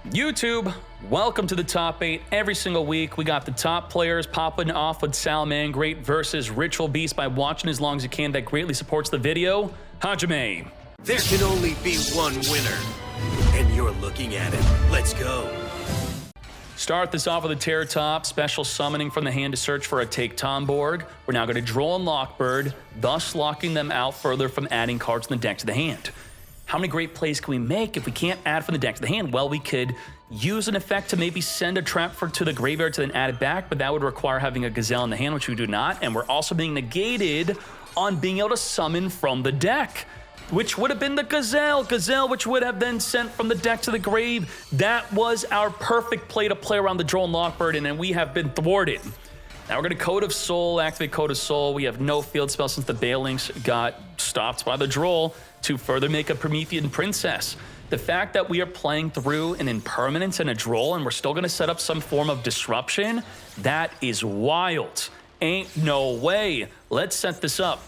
YouTube, welcome to the top 8. Every single week, we got the top players popping off with Salamangreat versus Ritual Beast by watching as long as you can. That greatly supports the video. Hajime. There can only be one winner, and you're looking at it. Let's go. Start this off with a Terror Top, special summoning from the hand to search for a Take Tomborg. We're now going to draw on Lockbird, thus locking them out further from adding cards from the deck to the hand. How many great plays can we make if we can't add from the deck to the hand? Well, we could use an effect to maybe send a trap to the graveyard to then add it back, but that would require having a Gazelle in the hand, which we do not, and we're also being negated on being able to summon from the deck, which would have been the Gazelle, which would have then sent from the deck to the grave. That was our perfect play to play around the Duel and Lockbird, and then we have been thwarted. Now we're going to Code of Soul, activate Code of Soul. We have no field spell since the Bailings got stopped by the Droll to further make a Promethean Princess. The fact that we are playing through an Impermanence and a Droll and we're still going to set up some form of disruption, that is wild. Ain't no way. Let's set this up.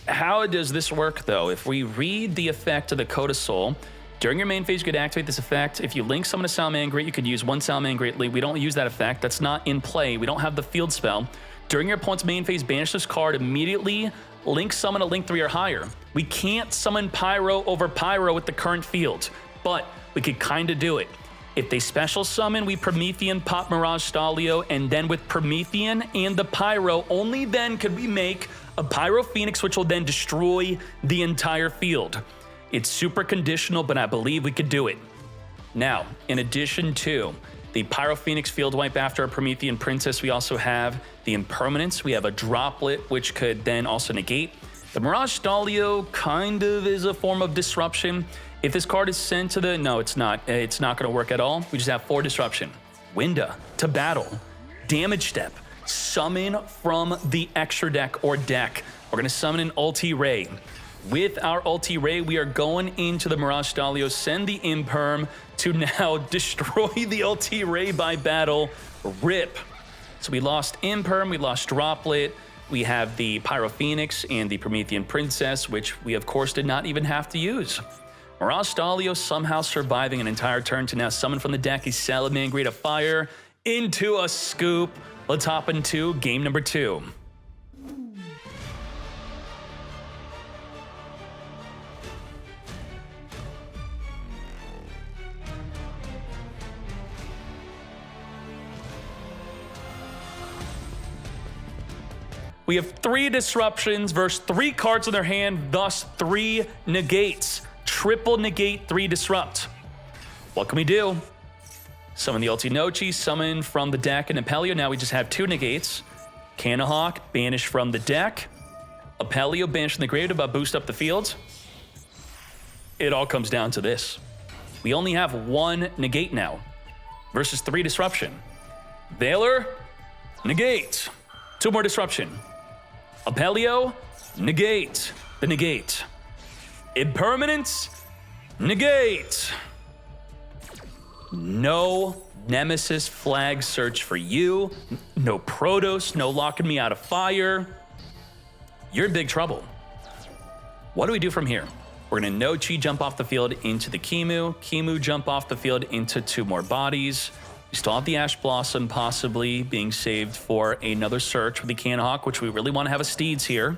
How does this work, though? If we read the effect of the Code of Soul, during your main phase, you could activate this effect. If you link summon a Salamangreat, you could use one Salamangreat lead. We don't use that effect. That's not in play. We don't have the field spell. During your opponent's main phase, banish this card. Immediately link summon a link 3 or higher. We can't summon Pyro over Pyro with the current field, but we could kind of do it. If they special summon, we Promethean pop Mirage Stalio, and then with Promethean and the Pyro, only then could we make a Pyro Phoenix, which will then destroy the entire field. It's super conditional, but I believe we could do it. Now, in addition to the Pyro Phoenix field wipe after a Promethean Princess, we also have the Impermanence. We have a Droplet, which could then also negate. The Mirage Stalio kind of is a form of disruption. If this card is sent to the... No, it's not. It's not going to work at all. We just have 4 disruption. Winda to battle. Damage step. Summon from the extra deck or deck. We're going to summon an Ulti Ray. With our Ulti Ray, we are going into the Mirage Stalio, send the Imperm to now destroy the Ulti Ray by battle. RIP. So we lost Imperm, we lost Droplet, we have the Pyro Phoenix and the Promethean Princess, which we of course did not even have to use. Mirage Stalio somehow surviving an entire turn to now summon from the deck a Salamangreat of Fire into a scoop. Let's hop into game number 2. We have 3 disruptions versus 3 cards in their hand, thus 3 negates. Triple negate, 3 disrupt. What can we do? Summon the Ulti Nochi, summon from the deck and Apelio. Now we just have 2 negates. Cannahawk, banish from the deck. Apelio, banish from the grave to boost up the field. It all comes down to this. We only have 1 negate now versus 3 disruption. Veiler, negate. 2 more disruption. Apelio, negate. The negate. Impermanence, negate. No Nemesis flag search for you. No Protos, no locking me out of fire. You're in big trouble. What do we do from here? We're gonna No-Chi jump off the field into the Kimu. Kimu jump off the field into 2 more bodies. We still have the Ash Blossom possibly being saved for another search with the Cannahawk, which we really want to have a Steeds here.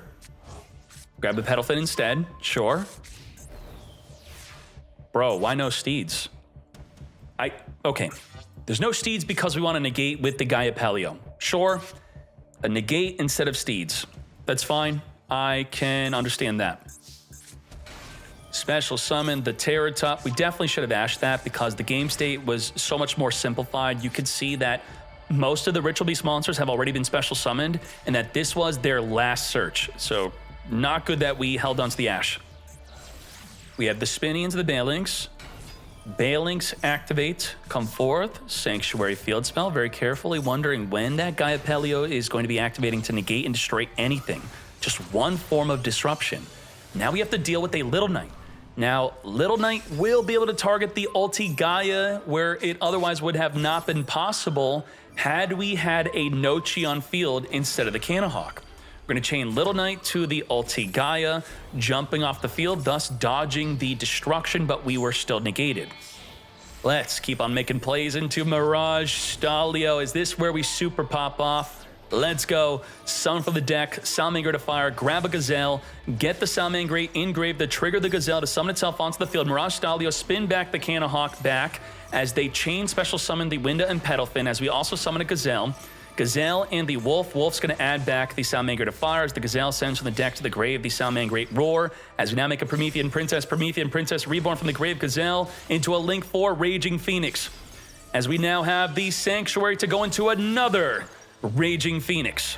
Grab the Petalfin instead, sure. Bro, why no Steeds? Okay, there's no Steeds because we want to negate with the Gaia Paleo. Sure, a negate instead of Steeds. That's fine, I can understand that. Special summon the Terror Top. We definitely should have ashed that because the game state was so much more simplified. You could see that most of the Ritual Beast monsters have already been special summoned and that this was their last search. So not good that we held onto the Ash. We have the Spinny into the Bailings. Bailings activate, come forth, Sanctuary field spell. Very carefully wondering when that Gaia Paleo is going to be activating to negate and destroy anything. Just 1 form of disruption. Now we have to deal with a Little Knight. Now, Little Knight will be able to target the Ulti Gaia where it otherwise would have not been possible had we had a No-Chi on field instead of the Cannahawk. We're going to chain Little Knight to the Ulti Gaia, jumping off the field, thus dodging the destruction, but we were still negated. Let's keep on making plays into Mirage Stalio. Is this where we super pop off? Let's go. Summon from the deck, Salamangreat to fire, grab a Gazelle, get the Salamangreat engraved to trigger the Gazelle to summon itself onto the field. Mirage Stalio, spin back the Canahawk back as they chain special summon the Winda and Petalfin as we also summon a Gazelle. Gazelle and the Wolf. Wolf's going to add back the Salamangreat to fire as the Gazelle sends from the deck to the grave the Salamangreat Roar. As we now make a Promethean Princess reborn from the grave Gazelle into a Link 4 Raging Phoenix. As we now have the Sanctuary to go into another Raging Phoenix.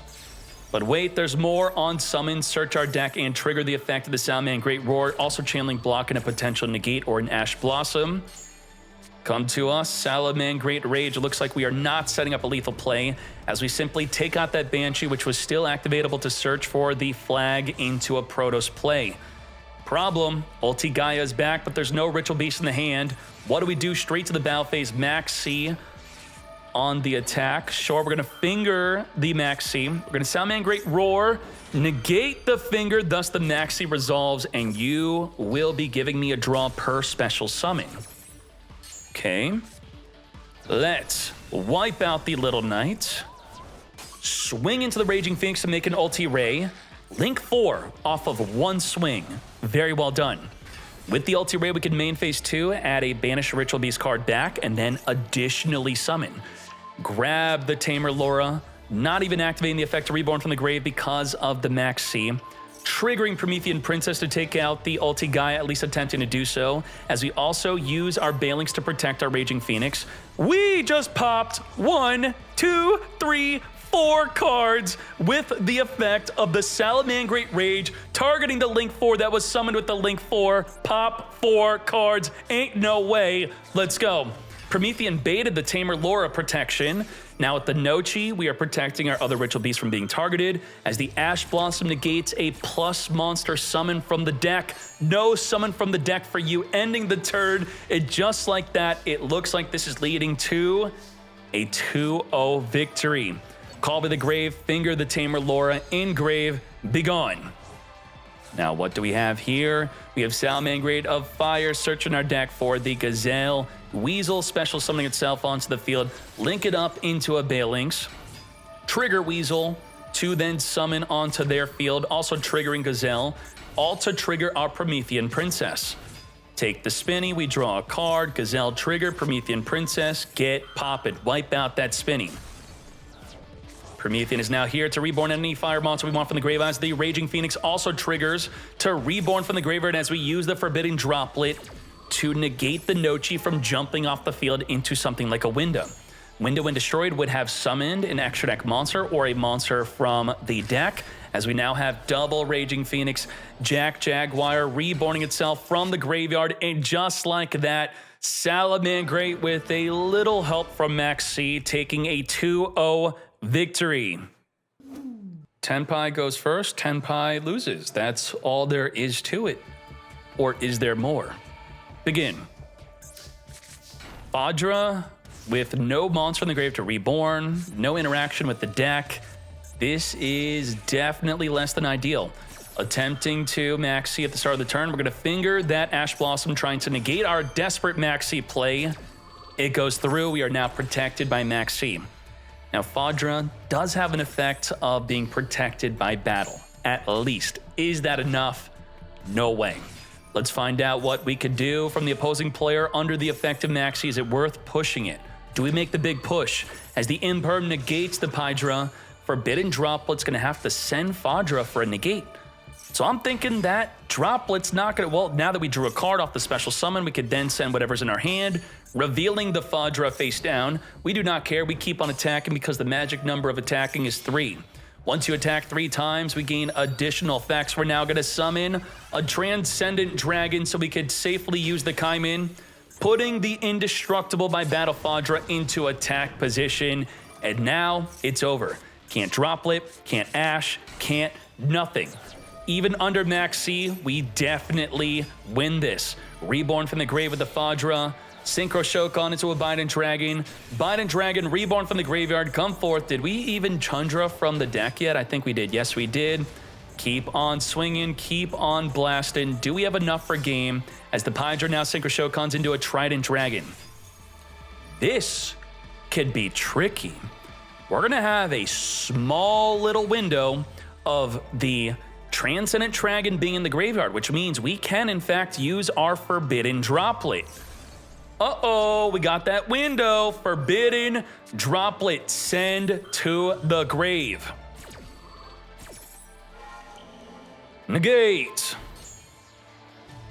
But wait, there's more on summon, search our deck, and trigger the effect of the Salamangreat Roar, also channeling block and a potential negate or an Ash Blossom. Come to us, Salamangreat Rage. It looks like we are not setting up a lethal play as we simply take out that Banshee, which was still activatable to search for the flag into a Protoss play. Problem, Ulti Gaia is back, but there's no Ritual Beast in the hand. What do we do? Straight to the battle phase, Max C on the attack. Sure, we're going to finger the Max C. We're going to Salamangreat Roar, negate the finger, thus the Max C resolves, and you will be giving me a draw per special summon. Okay, let's wipe out the Little Knight, swing into the Raging Phoenix to make an Ulti Ray, Link 4 off of one swing. Very well done. With the Ulti Ray, we can main phase 2, add a Banish Ritual Beast card back, and then additionally summon. Grab the Tamer Laura, not even activating the effect to Reborn from the grave because of the Max C. Triggering Promethean Princess to take out the Ulti Gaia, at least attempting to do so, as we also use our Balinks to protect our Raging Phoenix. We just popped 1, 2, 3, 4 cards with the effect of the Salamangreat Rage, targeting the Link 4 that was summoned with the Link 4. Pop 4 cards, ain't no way. Let's go. Promethean baited the Tamer Laura protection. Now with the Nochi, we are protecting our other Ritual Beasts from being targeted, as the Ash Blossom negates a plus monster summon from the deck. No summon from the deck for you, ending the turn. It just like that, it looks like this is leading to a 2-0 victory. Call by the grave, finger the Tamer Laura, engrave, begone. Now what do we have here? We have Salamangreat of Fire searching our deck for the Gazelle. Weasel special summoning itself onto the field, link it up into a Balinks. Trigger Weasel to then summon onto their field, also triggering Gazelle, all to trigger our Promethean Princess. Take the Spinny, we draw a card, Gazelle trigger, Promethean Princess, get poppin', wipe out that Spinny. Promethean is now here to reborn any fire monster we want from the grave as the Raging Phoenix also triggers to reborn from the graveyard as we use the Forbidden Droplet to negate the Nochi from jumping off the field into something like a Winda. Winda, when destroyed, would have summoned an extra deck monster or a monster from the deck, as we now have double Raging Phoenix, Jaguar reborning itself from the graveyard, and just like that, Salamangreat with a little help from Max C taking a 2-0 victory. Tenpai goes first, Tenpai loses. That's all there is to it. Or is there more? Begin. Fadra with no monster in the grave to reborn, no interaction with the deck. This is definitely less than ideal. Attempting to Maxi at the start of the turn, we're going to finger that Ash Blossom, trying to negate our desperate Maxi play. It goes through. We are now protected by Maxi. Now, Fadra does have an effect of being protected by battle, at least. Is that enough? No way. Let's find out what we could do from the opposing player under the effect of Maxi. Is it worth pushing it? Do we make the big push? As the Imperm negates the Pydra, Forbidden Droplet's going to have to send Fadra for a negate. So I'm thinking that Droplet's not going to... Well, now that we drew a card off the special summon, we could then send whatever's in our hand, revealing the Fadra face down. We do not care. We keep on attacking because the magic number of attacking is 3. Once you attack 3 times, we gain additional effects. We're now going to summon a Transcendent Dragon so we could safely use the Kaimin, putting the Indestructible by Battle Fadra into attack position. And now it's over. Can't Droplet, can't Ash, can't nothing. Even under Max C, we definitely win this. Reborn from the grave with the Fadra. Synchro Shokan into a Biden Dragon. Biden Dragon reborn from the graveyard. Come forth. Did we even Chandra from the deck yet? I think we did. Yes, we did. Keep on swinging. Keep on blasting. Do we have enough for game? As the Pydra now Synchro Shokan's into a Trident Dragon. this could be tricky. We're gonna have a small little window of the Transcendent Dragon being in the graveyard, which means we can in fact use our Forbidden Droplet. Uh-oh, we got that window. Forbidden Droplet, send to the grave. Negate.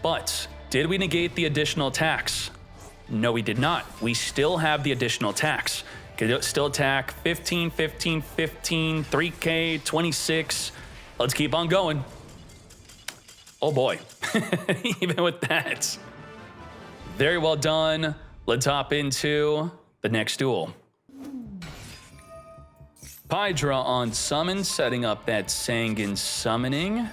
But did we negate the additional attacks? No, we did not. We still have the additional attacks. Could still attack 15, 15, 15, 3K, 26. Let's keep on going. Oh boy, even with that. Very well done. Let's hop into the next duel. Pydra on summon, setting up that Sanguine Summoning.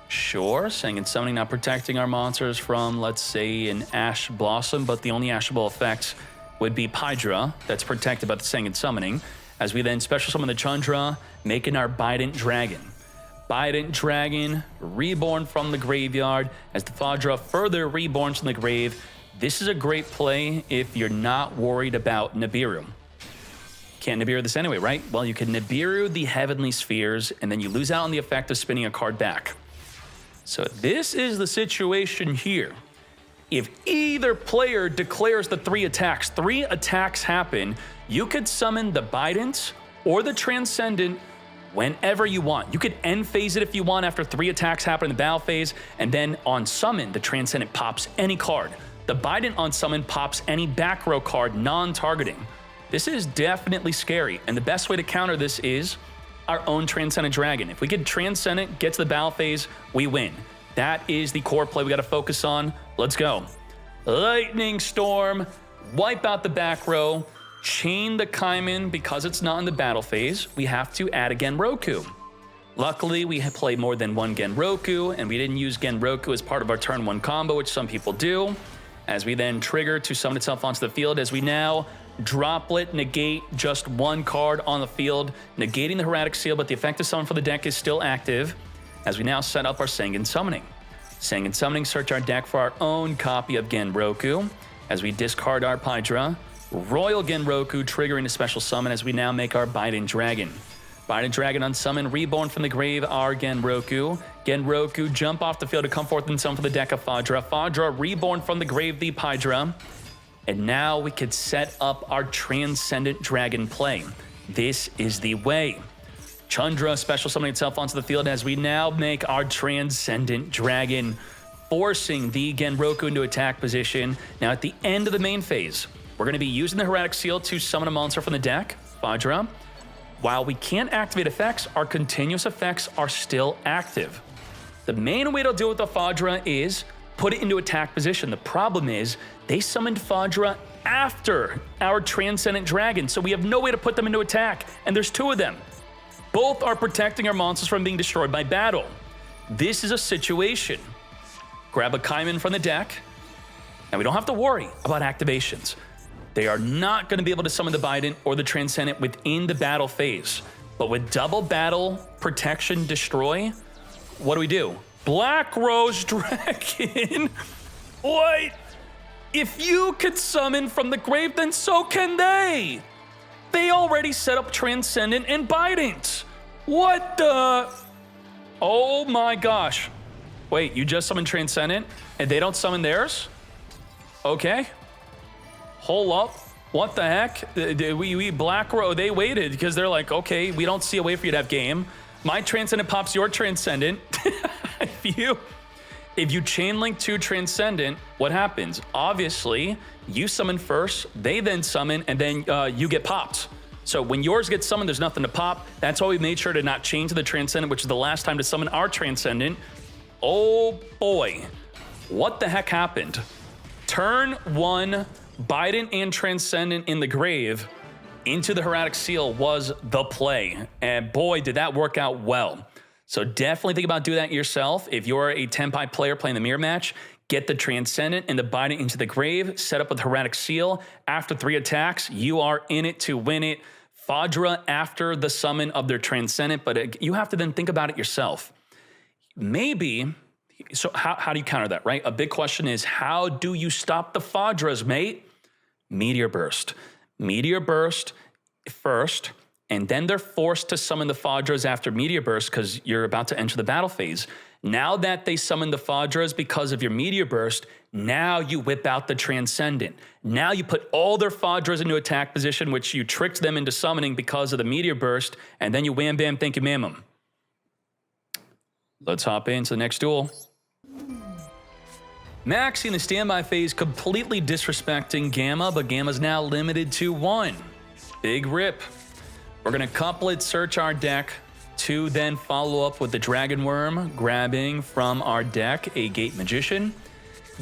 Sure, Sanguine Summoning not protecting our monsters from, let's say, an Ash Blossom, but the only Ashable effect would be Pydra that's protected by the Sanguine Summoning, as we then special summon the Chandra, making our Bident Dragon. Bident Dragon, reborn from the graveyard, as the Pydra further reborns from the grave. This is a great play if you're not worried about Nibiru. Can't Nibiru this anyway, right? Well, you can Nibiru the Heavenly Spheres, and then you lose out on the effect of spinning a card back. So this is the situation here. If either player declares the 3 attacks happen, you could summon the Bident or the Transcendent whenever you want. You could end phase it if you want after 3 attacks happen in the battle phase, and then on summon, the Transcendent pops any card. The Bident on summon pops any back row card non-targeting. This is definitely scary, and the best way to counter this is our own Transcendent Dragon. If we get Transcendent, get to the battle phase, we win. That is the core play we gotta focus on. Let's go. Lightning Storm, wipe out the back row, chain the Kaiman because it's not in the battle phase. We have to add a Genroku. Luckily, we play more than one Genroku, and we didn't use Genroku as part of our turn 1 combo, which some people do, as we then trigger to summon itself onto the field, as we now Droplet negate just 1 card on the field, negating the Heretic Seal, but the effective summon for the deck is still active, as we now set up our Sanguine Summoning. Sanguine Summoning, search our deck for our own copy of Genroku, as we discard our Pydra, Royal Genroku triggering a special summon as we now make our Bident Dragon. Bident Dragon on summon, reborn from the grave, our Genroku. Genroku jump off the field to come forth and summon for the deck of Pydra. Pydra reborn from the grave, the Pydra. And now we could set up our Transcendent Dragon play. This is the way. Chandra special summoning itself onto the field as we now make our Transcendent Dragon, forcing the Genroku into attack position. Now at the end of the main phase, we're going to be using the Heretic Seal to summon a monster from the deck, Pydra. While we can't activate effects, our continuous effects are still active. The main way to deal with the Pydra is put it into attack position. The problem is they summoned Pydra after our Transcendent Dragon, so we have no way to put them into attack, and there's 2 of them. Both are protecting our monsters from being destroyed by battle. This is a situation. Grab a Kaiman from the deck, and we don't have to worry about activations. They are not going to be able to summon the Bident or the Transcendent within the battle phase. But with double battle, protection, destroy, what do? Black Rose Dragon? What? If you could summon from the grave, then so can they. They already set up Transcendent and Bident. What the? Oh my gosh. Wait, you just summoned Transcendent and they don't summon theirs? Okay. Hold up. What the heck? We Black Row, they waited because they're like, okay, we don't see a way for you to have game. My Transcendent pops your Transcendent. If you chain link to Transcendent, what happens? Obviously, you summon first, they then summon, and then you get popped. So when yours gets summoned, there's nothing to pop. That's why we made sure to not chain to the Transcendent, which is the last time to summon our Transcendent. Oh boy, what the heck happened? Turn 1, Bident and Transcendent in the grave into the Heretic Seal was the play. And boy, did that work out well. So definitely think about doing that yourself. If you're a Tenpai player playing the mirror match, get the Transcendent and the Bident into the grave, set up with Heretic Seal. After 3 attacks, you are in it to win it. Pydra after the summon of their Transcendent, but you have to then think about it yourself. Maybe, so how do you counter that, right? A big question is, how do you stop the Pydras, mate? Meteor Burst. Meteor Burst first, and then they're forced to summon the Fadras after Meteor Burst because you're about to enter the battle phase. Now that they summon the Fadras because of your Meteor Burst, now you whip out the Transcendent. Now you put all their Fadras into attack position, which you tricked them into summoning because of the Meteor Burst, and then you wham bam thank you ma'am 'em. Let's hop into the next duel. Maxi in the standby phase completely disrespecting Gamma, but Gamma's now limited to 1. Big rip. We're going to couplet search our deck to then follow up with the Dragon Worm, grabbing from our deck a Gate Magician.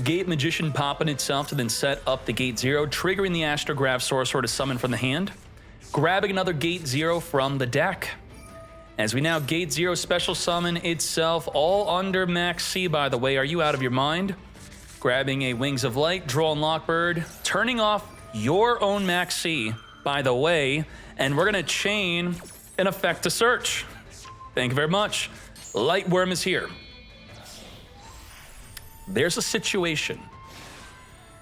Gate Magician popping itself to then set up the Gate 0, triggering the Astrograph Sorcerer to summon from the hand, grabbing another Gate 0 from the deck. As we now Gate 0 special summon itself, all under Max C, by the way. Are you out of your mind? Grabbing a Wings of Light, draw Unlock Bird, turning off your own Max C, by the way, and we're going to chain an effect to search. Thank you very much. Light Worm is here. There's a situation.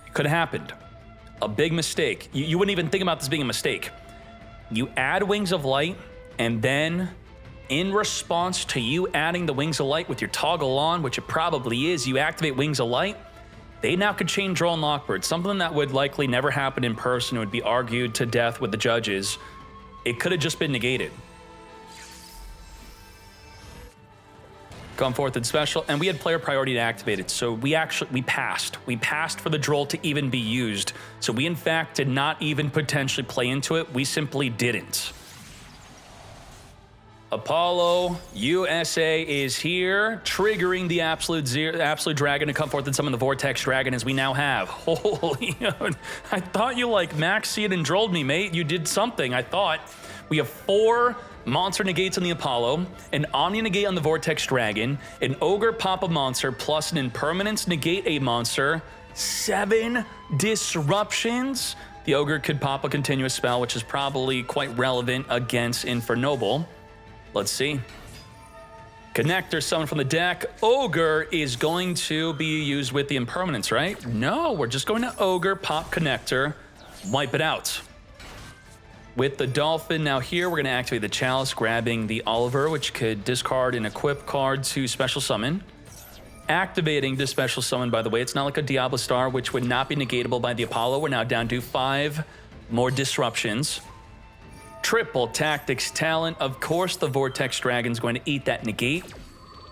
It could have happened. A big mistake. You wouldn't even think about this being a mistake. You add Wings of Light, and then in response to you adding the Wings of Light with your toggle on, which it probably is, you activate Wings of Light. They now could chain Draw and Lockbird, something that would likely never happen in person. It would be argued to death with the judges. It could have just been negated. Come forth in special, and we had player priority to activate it, so we passed. We passed for the Droll to even be used. So we in fact did not even potentially play into it. We simply didn't. Apollo USA is here, triggering the Absolute Dragon to come forth and summon the Vortex Dragon, as we now have. Holy, I thought you like Maxied and Drolled me, mate. You did something, I thought. We have 4 Monster Negates on the Apollo, an Omni Negate on the Vortex Dragon, an Ogre pop a monster, plus an Impermanence negate a monster, 7 disruptions. The Ogre could pop a continuous spell, which is probably quite relevant against Infernoble. Let's see. Connector summon from the deck. Ogre is going to be used with the Impermanence, right? No, we're just going to Ogre, pop Connector, wipe it out. With the Dolphin now here, we're going to activate the Chalice, grabbing the Oliver, which could discard an equip card to special summon. Activating the special summon, by the way, it's not like a Diablo Star, which would not be negatable by the Apollo. We're now down to 5 more disruptions. Triple Tactics Talent. Of course, the Vortex Dragon's going to eat that negate.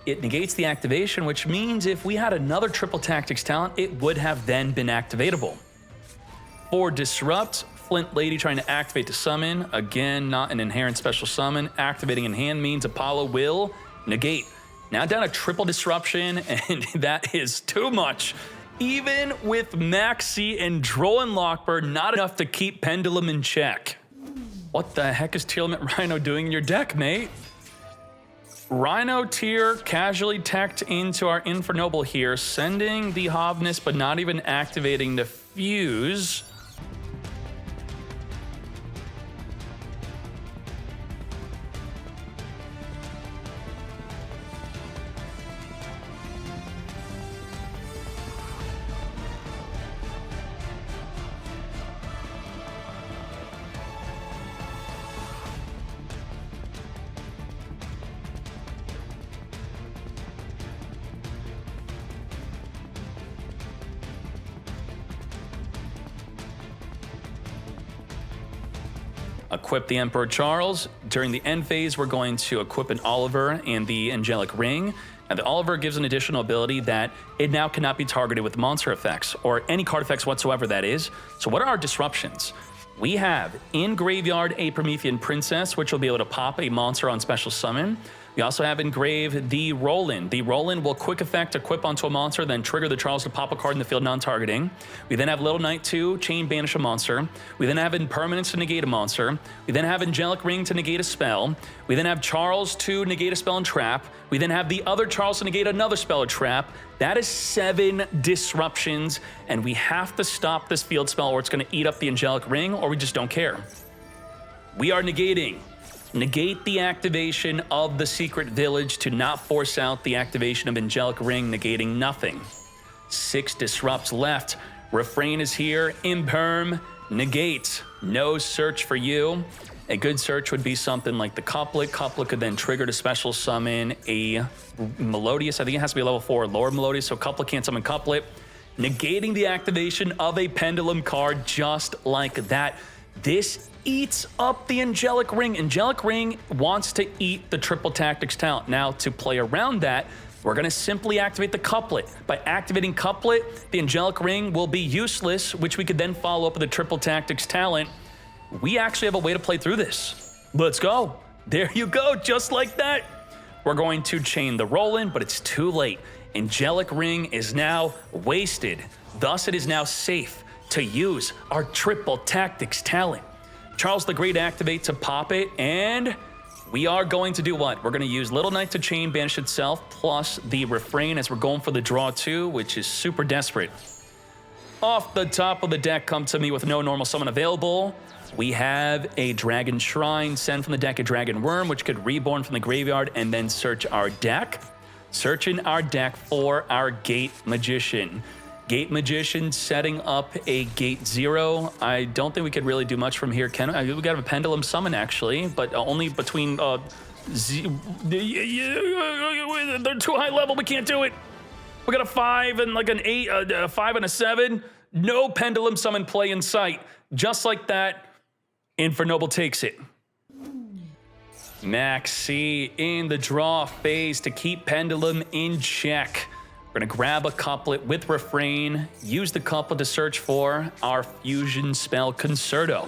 It negates the activation, which means if we had another Triple Tactics Talent, it would have then been activatable. 4 Disrupt. Flint Lady trying to activate to summon. Again, not an inherent special summon. Activating in hand means Apollo will negate. Now down a triple disruption, and that is too much. Even with Maxi and Droll and Lockbird, not enough to keep Pendulum in check. What the heck is Tearlament Rhino doing in your deck, mate? Rhino tier casually teched into our Infernoble here, sending the Hovness, but not even activating the Fuse. Equip the Emperor Charles. During the end phase, we're going to equip an Oliver and the Angelic Ring. And the Oliver gives an additional ability that it now cannot be targeted with monster effects, or any card effects whatsoever, that is. So what are our disruptions? We have in Graveyard a Promethean Princess, which will be able to pop a monster on special summon. We also have in Grave the Roland. The Roland will quick effect equip onto a monster, then trigger the Charles to pop a card in the field non-targeting. We then have Little Knight 2, Chain Banish a monster. We then have Impermanence to negate a monster. We then have Angelic Ring to negate a spell. We then have Charles to negate a spell and trap. We then have the other Charles to negate another spell or trap. That is 7 disruptions, and we have to stop this field spell or it's going to eat up the Angelic Ring, or we just don't care. We are negating. Negate the activation of the Secret Village to not force out the activation of Angelic Ring, negating nothing. 6 disrupts left. Refrain is here. Imperm. Negate, no search for you. A good search would be something like the Couplet. Couplet could then trigger to special summon a Melodious. I think it has to be a level 4 or lower Melodious, so Couplet can't summon Couplet. Negating the activation of a Pendulum card just like that. This eats up the Angelic Ring. Angelic Ring wants to eat the Triple Tactics talent. Now, to play around that, we're going to simply activate the Couplet. By activating Couplet, the Angelic Ring will be useless, which we could then follow up with the Triple Tactics talent. We actually have a way to play through this. Let's go. There you go, just like that. We're going to chain the Roland, but it's too late. Angelic Ring is now wasted. Thus, it is now safe to use our Triple Tactics talent. Charles the Great activate to pop it, and we are going to do what? We're going to use Little Knight to chain banish itself, plus the Refrain as we're going for the draw 2, which is super desperate. Off the top of the deck, come to me with no normal summon available. We have a Dragon Shrine, send from the deck a Dragon Worm, which could reborn from the graveyard and then search our deck. Searching our deck for our Gate Magician. Gate Magician setting up a Gate 0. I don't think we could really do much from here, can we? We got a Pendulum Summon, actually, but only between... they're too high level, we can't do it. We got a 5 and like an 8, a 5 and a 7. No Pendulum Summon play in sight. Just like that, Infernoble takes it. Maxi in the draw phase to keep Pendulum in check. We're gonna grab a Couplet with Refrain, use the Couplet to search for our fusion spell Concerto.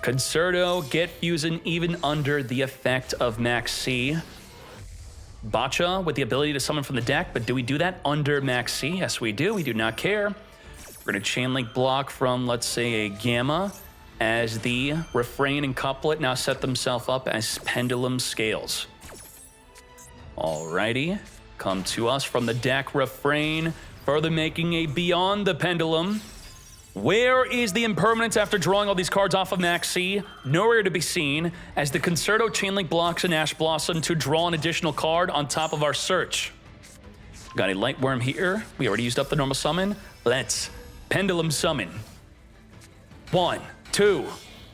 Concerto, get fusion even under the effect of Maxi. Bacha with the ability to summon from the deck, but do we do that under Maxi? Yes, we do. We do not care. We're gonna chain link block from, let's say, a Gamma, as the Refrain and Couplet now set themselves up as Pendulum Scales. Alrighty, come to us from the deck Refrain, further making a Beyond the Pendulum. Where is the impermanence after drawing all these cards off of Maxi? Nowhere to be seen, as the Concerto Chainlink blocks an Ash Blossom to draw an additional card on top of our search. Got a Light Worm here. We already used up the normal summon. Let's Pendulum Summon. 1, 2,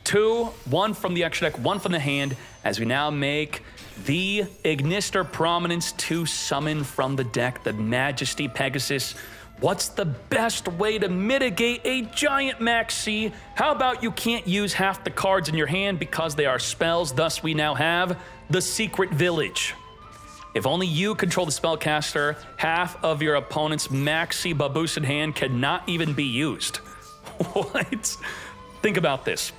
2, 1 from the extra deck, 1 from the hand, as we now make the Ignister Prominence to summon from the deck the Majesty Pegasus. What's the best way to mitigate a giant Maxi? How about you can't use half the cards in your hand because they are spells, thus we now have the Secret Village. If only you control the spellcaster, half of your opponent's Maxi Baboosid hand cannot even be used. What? Think about this.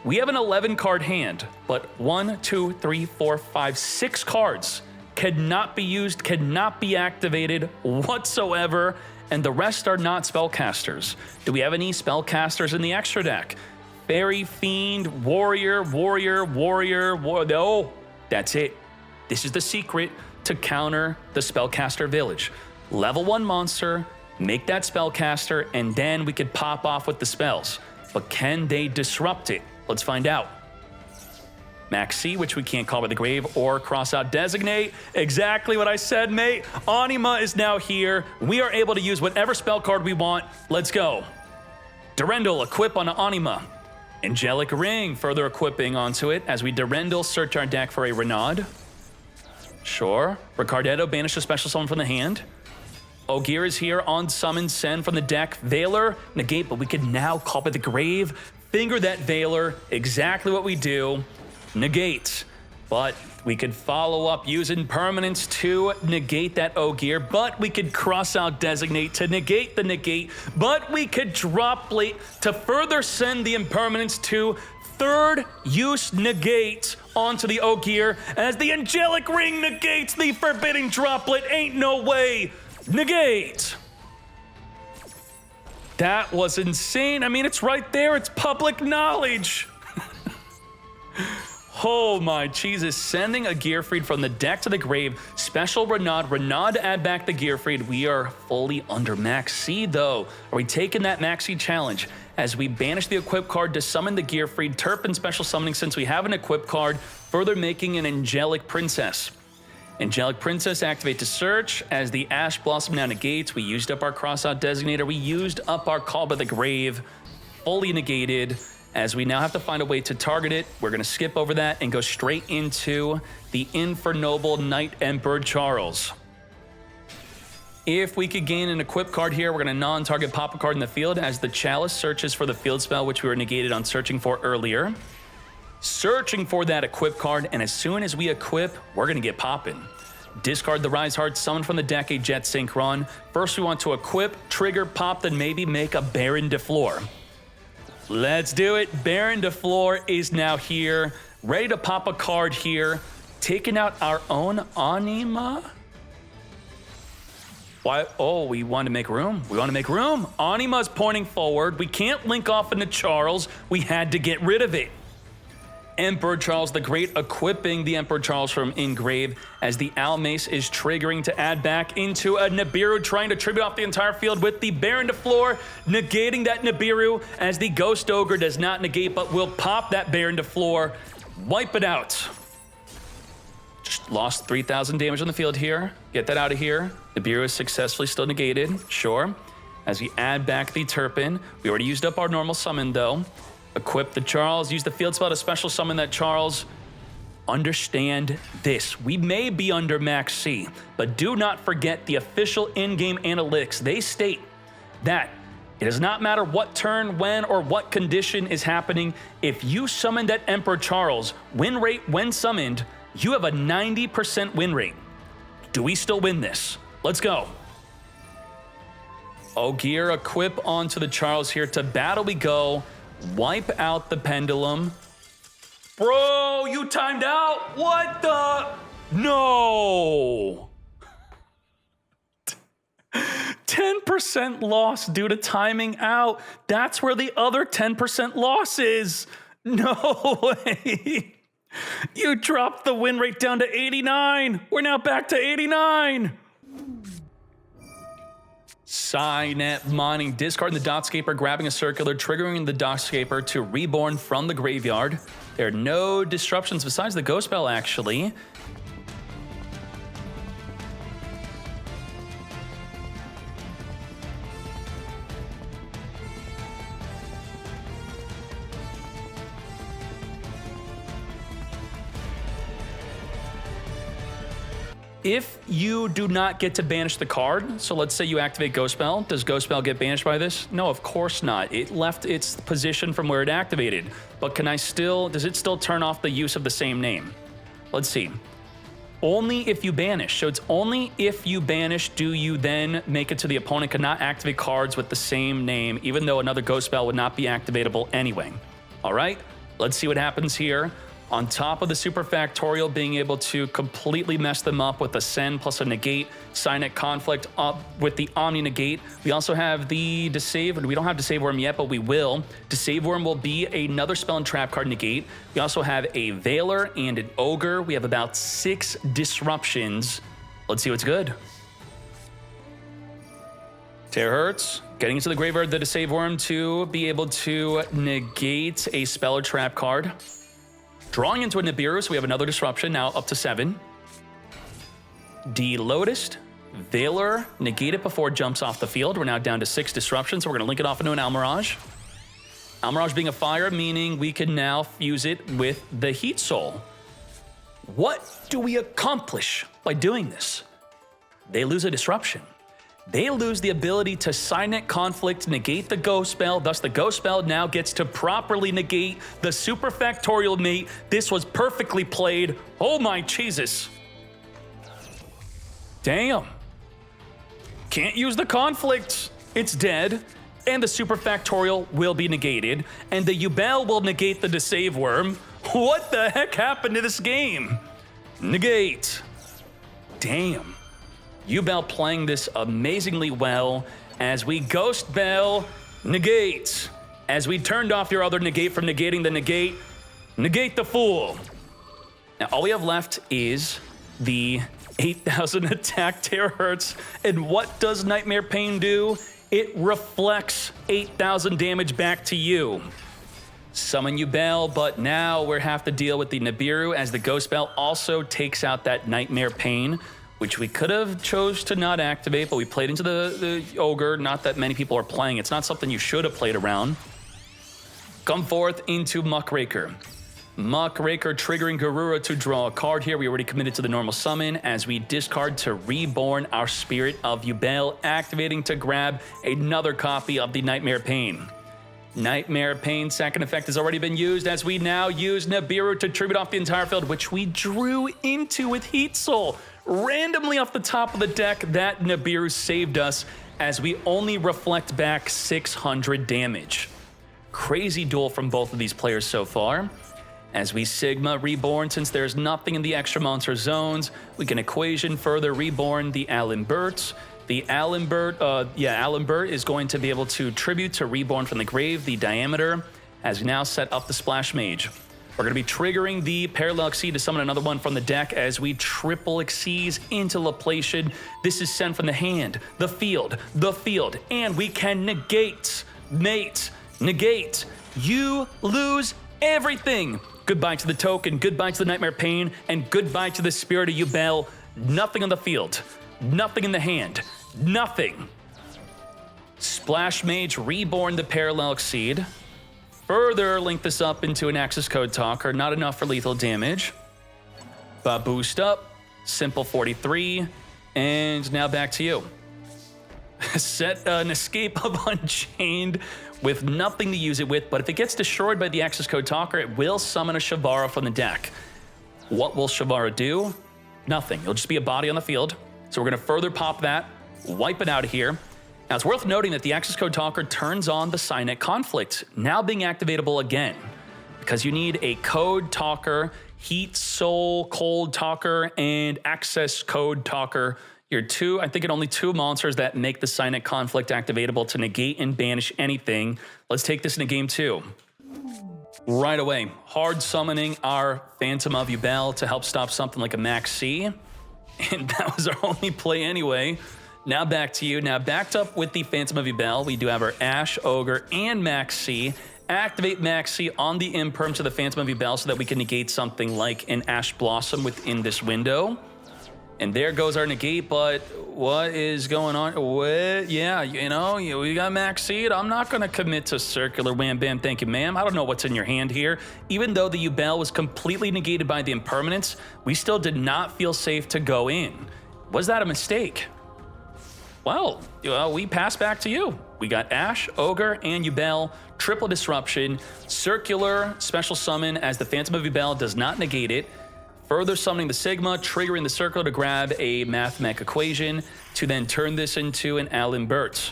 We have an 11-card hand, but 1, 2, 3, 4, 5, 6 cards cannot be used, cannot be activated whatsoever, and the rest are not spellcasters. Do we have any spellcasters in the extra deck? Fairy, Fiend, Warrior, no, that's it. This is the secret to counter the Spellcaster Village. Level 1 monster, make that spellcaster, and then we could pop off with the spells. But can they disrupt it? Let's find out. Maxi, which we can't call by the grave or cross out designate. Exactly what I said, mate. Anima is now here. We are able to use whatever spell card we want. Let's go. Durendal, equip on Anima. Angelic Ring, further equipping onto it as we Durendal search our deck for a Renaud. Sure. Ricardetto, banish a special summon from the hand. Ogier is here on summon, send from the deck. Veiler, negate, but we can now call by the grave. Finger that Veiler, exactly what we do. Negate, but we could follow up using permanence to negate that Ogier, but we could cross out designate to negate the negate, but we could drop late to further send the impermanence to third use negate onto the Ogier as the Angelic Ring negates the forbidden droplet. Ain't no way. Negate. That was insane. I mean, it's right there. It's public knowledge. Oh my Jesus, sending a Gearfried from the deck to the grave. Special Renaud to add back the Gearfried. We are fully under Maxi though. Are we taking that Maxi challenge? As we banish the equip card to summon the Gearfried, Turpin special summoning since we have an equip card, further making an Angelic Princess. Angelic Princess activate to search. As the Ash Blossom now negates, we used up our crossout designator. We used up our call by the grave. fully negated, as we now have to find a way to target it. We're going to skip over that and go straight into the Infernoble Knight Emperor Charles. If we could gain an equip card here, we're going to non-target pop a card in the field as the Chalice searches for the field spell, which we were negated on searching for earlier. Searching for that equip card, and as soon as we equip, we're going to get popping. Discard the Rise Heart, summon from the deck a Jet Synchron. First, we want to equip, trigger, pop, then maybe make a Baron de Fleur. Let's do it. Baron de Fleur is now here, ready to pop a card here, taking out our own Anima. Why? Oh, we want to make room. We want to make room. Anima's pointing forward. We can't link off into Charles. We had to get rid of it. Emperor Charles the Great equipping the Emperor Charles from Engrave as the Almace is triggering to add back into a Nibiru, trying to tribute off the entire field with the Baron de Fleur, negating that Nibiru as the Ghost Ogre does not negate but will pop that Baron de Fleur, wipe it out. Just lost 3,000 damage on the field here. Get that out of here. Nibiru is successfully still negated, sure. As we add back the Turpin, we already used up our normal summon though. Equip the Charles, use the field spell to special summon that Charles. Understand this, we may be under max C, but do not forget the official in-game analytics. They state that it does not matter what turn, when, or what condition is happening. If you summon that Emperor Charles, win rate when summoned, you have a 90% win rate. Do we still win this? Let's go. Ogier, equip onto the Charles here. To battle we go. Wipe out the Pendulum. Bro, you timed out? What the? No. 10% loss due to timing out. That's where the other 10% loss is. No way. You dropped the win rate down to 89. We're now back to 89. Signet mining, discarding the Dotscaper, grabbing a circular, triggering the Dotscaper to reborn from the graveyard. There are no disruptions besides the Ghost Bell, actually. If you do not get to banish the card, so let's say you activate Ghost Bell, does Ghost Bell get banished by this? No, of course not. It left its position from where it activated. But can I still, does it still turn off the use of the same name? Let's see. Only if you banish. So it's only if you banish do you then make it to the opponent cannot activate cards with the same name, even though another Ghost Spell would not be activatable anyway. All right, let's see what happens here. On top of the Super Factorial being able to completely mess them up with a Send plus a Negate, Signet Conflict up with the Omni Negate. We also have the Deceive. We don't have Deceive Worm yet, but we will. Deceive Worm will be another spell and trap card negate. We also have a Veiler and an Ogre. We have about 6 disruptions. Let's see what's good. Terahertz, getting into the graveyard, the Deceive Worm to be able to negate a spell or trap card. Drawing into a Nibiru, so we have another disruption, now up to 7. De-Lotused, Veiler, negate it before it jumps off the field. We're now down to 6 disruptions, so we're going to link it off into an Almirage. Almirage being a fire, meaning we can now fuse it with the Heat Soul. What do we accomplish by doing this? They lose a disruption. They lose the ability to Signet Conflict, negate the Ghost Spell, thus the Ghost Spell now gets to properly negate the Super Factorial mate. This was perfectly played. Oh my Jesus. Damn. Can't use the Conflict. It's dead. And the Super Factorial will be negated. And the Yubel will negate the Deceive Worm. What the heck happened to this game? Negate. Damn. Yubel playing this amazingly well as we Ghost Bell negate. As we turned off your other negate from negating the negate, negate the Fool. Now all we have left is the 8,000 attack terahertz. And what does Nightmare Pain do? It reflects 8,000 damage back to you. Summon Yubel, but now we have to deal with the Nibiru as the Ghost Bell also takes out that Nightmare Pain, which we could have chose to not activate, but we played into the Ogre. Not that many people are playing. It's not something you should have played around. come forth into Muckraker. Muckraker triggering Garura to draw a card here. We already committed to the normal summon as we discard to reborn our Spirit of Yubel, activating to grab another copy of the Nightmare Pain. Nightmare Pain second effect has already been used as we now use Nibiru to tribute off the entire field, which we drew into with Heat Soul. Randomly off the top of the deck, that Nibiru saved us as we only reflect back 600 damage. Crazy duel from both of these players so far. As we Sigma Reborn, since there's nothing in the extra monster zones, we can equation further Reborn the Alenbert. The Alenbert is going to be able to tribute to Reborn from the grave, the Diameter, as we now set up the Splash Mage. We're going to be triggering the Parallel Exceed to summon another one from the deck as we triple Exceeds into Laplation. This is sent from the hand, the field, and we can negate. You lose everything. Goodbye to the token, goodbye to the Nightmare Pain, and goodbye to the Spirit of Yubel. Nothing on the field, nothing in the hand, nothing. Splash Mage Reborn the Parallel Exceed. Further link this up into an Access Code Talker, not enough for lethal damage. But boost up, simple 43, and now back to you. Set an Escape of Unchained with nothing to use it with, but if it gets destroyed by the Access Code Talker, it will summon a Shavara from the deck. What will Shavara do? Nothing. It'll just be a body on the field. So we're going to further pop that, wipe it out of here. Now, it's worth noting that the Access Code Talker turns on the Signet Conflict, now being activatable again, because you need a Code Talker, Heat Soul, Cold Talker, and Access Code Talker. I think only two monsters that make the Signet Conflict activatable to negate and banish anything. Let's take this into game 2. Right away, hard summoning our Phantom of Yubel to help stop something like a Max C. And that was our only play anyway. Now back to you. Now backed up with the Phantom of Yubel, we do have our Ash, Ogre, and Max C. Activate Max C on the Imperm to the Phantom of Yubel so that we can negate something like an Ash Blossom within this window. And there goes our negate, but what is going on? What? Yeah, we got Max Seed. I'm not going to commit to circular wham bam, thank you, ma'am. I don't know what's in your hand here. Even though the Yubel was completely negated by the impermanence, we still did not feel safe to go in. Was that a mistake? Well, we pass back to you. We got Ash, Ogre, and Yubel. Triple disruption. Circular special summon as the Phantom of Yubel does not negate it. Further summoning the Sigma, triggering the circle to grab a Mathmech equation to then turn this into an Alenbert.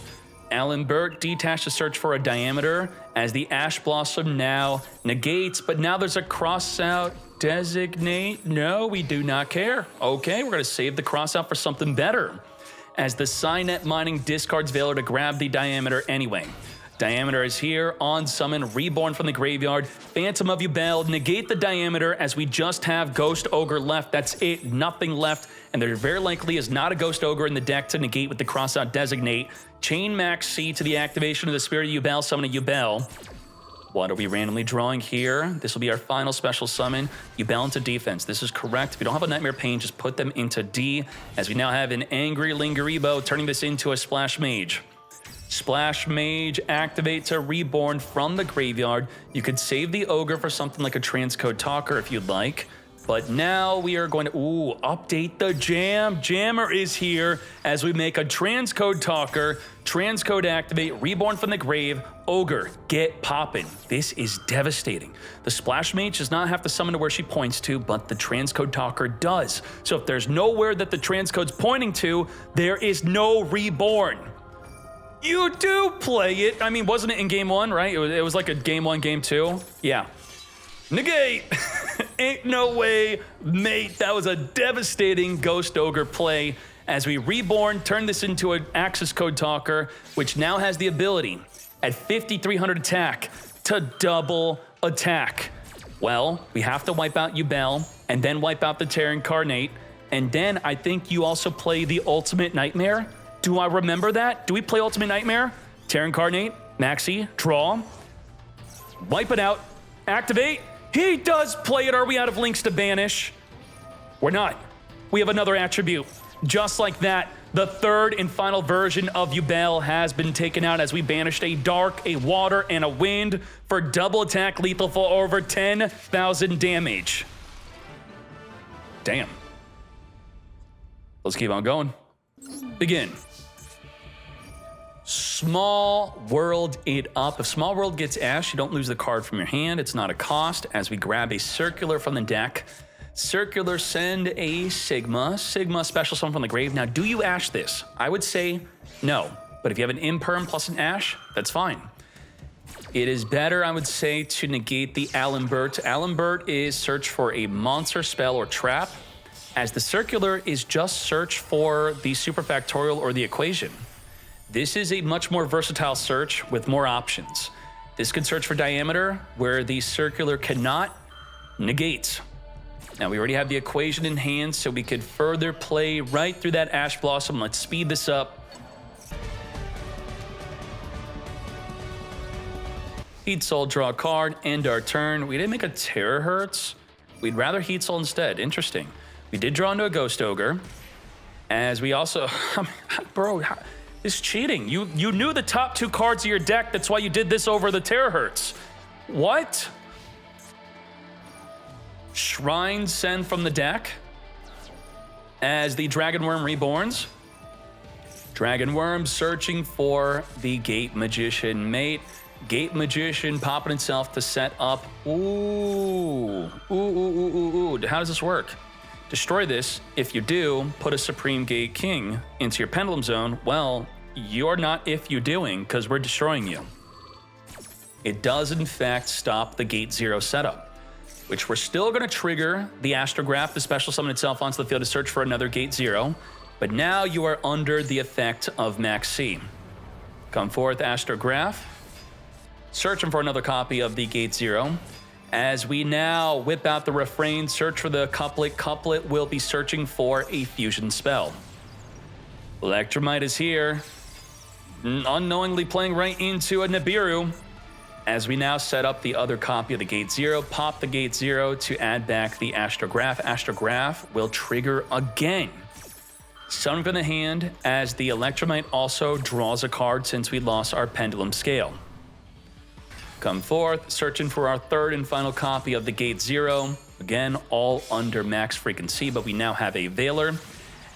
Alenbert detached to search for a Diameter as the Ash Blossom now negates, but now there's a cross-out designate. No, we do not care. Okay, we're going to save the cross-out for something better as the Signet Mining discards Veiler to grab the Diameter anyway. Diameter is here, on summon, reborn from the graveyard. Phantom of Yubel, negate the Diameter as we just have Ghost Ogre left. That's it, nothing left. And there very likely is not a Ghost Ogre in the deck to negate with the crossout designate. Chain Max C to the activation of the Spirit of Yubel, summon a Yubel. What are we randomly drawing here? This will be our final special summon. Yubel into defense. This is correct. If you don't have a Nightmare Pain, just put them into D, as we now have an Angry Lingeribo, turning this into a Splash Mage. Splash Mage, activate to reborn from the graveyard. You could save the Ogre for something like a Transcode Talker if you'd like. But now we are going to, update the jam. Jammer is here as we make a Transcode Talker. Transcode activate, reborn from the grave. Ogre, get poppin'. This is devastating. The Splash Mage does not have to summon to where she points to, but the Transcode Talker does. So if there's nowhere that the Transcode's pointing to, there is no reborn. You do play it. I mean, wasn't it in game 1, right? It was like a game 1, game 2. Yeah. Negate. Ain't no way, mate. That was a devastating Ghost Ogre play as we reborn, turn this into an Access Code Talker, which now has the ability at 5,300 attack to double attack. Well, we have to wipe out Yubel and then wipe out the Terra Incarnate. And then I think you also play the Ultimate Nightmare. Do I remember that? Do we play Ultimate Nightmare? Terra Incarnate, Maxi, draw, wipe it out, activate. He does play it. Are we out of links to banish? We're not. We have another attribute. Just like that, The third and final version of Yubel has been taken out as we banished a dark, a water, and a wind for double attack lethal for over 10,000 damage. Damn. Let's keep on going. Begin. Small World it up. If Small World gets Ash, you don't lose the card from your hand. It's not a cost. As we grab a Circular from the deck, Circular, send a Sigma. Sigma, special summon from the grave. Now, do you Ash this? I would say no. But if you have an Imperm plus an Ash, that's fine. It is better, I would say, to negate the Allenbert. Allenbert is search for a monster, spell, or trap, as the Circular is just search for the Superfactorial or the Equation. This is a much more versatile search with more options. This can search for diameter, where the Circular cannot negate. Now, we already have the Equation in hand, so we could further play right through that Ash Blossom. Let's speed this up. Heat Soul, draw a card, end our turn. We didn't make a Terahertz. We'd rather Heat Soul instead. Interesting. We did draw into a Ghost Ogre, as we also... Bro, it's cheating. You knew the top two cards of your deck. That's why you did this over the Terahertz. What? Shrine send from the deck as the Dragon Worm reborns. Dragon Worm searching for the Gate Magician mate. Gate Magician popping itself to set up. Ooh. How does this work? Destroy this. If you do, put a Supreme Gate King into your Pendulum Zone. Well, you're not if you doing, because we're destroying you. It does, in fact, stop the Gate 0 setup, which we're still going to trigger the Astrograph, the special summon itself onto the field to search for another Gate 0. But now you are under the effect of Max C. Come forth, Astrograph. Searching for another copy of the Gate 0. As we now whip out the refrain, search for the couplet. Couplet will be searching for a fusion spell. Electromite is here, unknowingly playing right into a Nibiru. As we now set up the other copy of the Gate 0, pop the Gate 0 to add back the Astrograph. Astrograph will trigger again. Summon from the hand as the Electromite also draws a card since we lost our Pendulum Scale. Come forth, searching for our third and final copy of the Gate 0. Again, all under max frequency, but we now have a Veiler.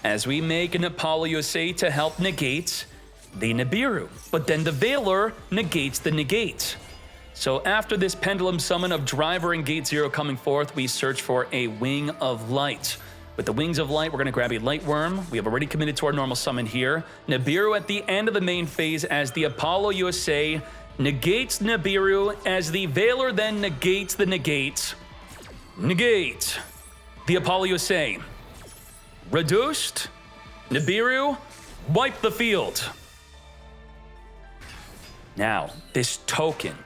As we make an Apollo USA to help negate the Nibiru. But then the Veiler negates the negate. So after this Pendulum Summon of Driver and Gate 0 coming forth, we search for a Wing of Light. With the Wings of Light, we're going to grab a Light Worm. We have already committed to our normal summon here. Nibiru at the end of the main phase as the Apollo USA negates Nibiru, as the Veiler then negates the negate. Negate. The Apollo USA. Reduced. Nibiru. Wipe the field. Now, this token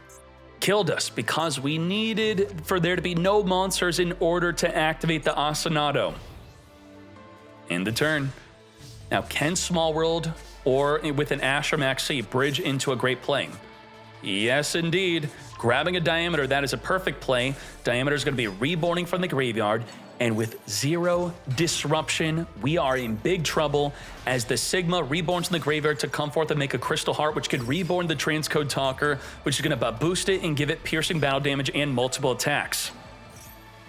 killed us because we needed for there to be no monsters in order to activate the Asinato. End the turn. Now, can Small World or with an Ash or Maxi bridge into a great play? Yes, indeed. Grabbing a Diameter, that is a perfect play. Diameter is going to be reborning from the graveyard, and with 0 disruption, we are in big trouble as the Sigma reborns in the graveyard to come forth and make a Crystal Heart, which could reborn the Transcode Talker, which is going to boost it and give it piercing battle damage and multiple attacks.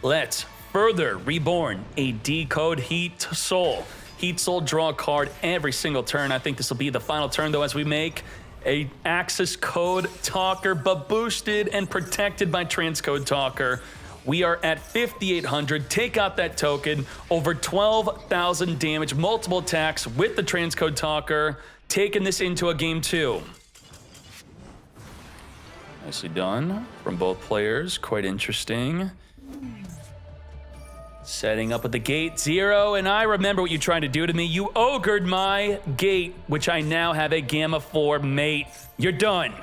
Let's further reborn a Decode Heat Soul. Heat Soul, draw a card every single turn. I think this will be the final turn, though, as we make a Axis Code Talker, but boosted and protected by Transcode Talker. We are at 5,800. Take out that token. Over 12,000 damage, multiple attacks with the Transcode Talker. Taking this into a game 2. Nicely done from both players. Quite interesting. Setting up at the Gate 0, and I remember what you tried to do to me. You ogred my gate, which I now have a Gamma 4 mate. You're done.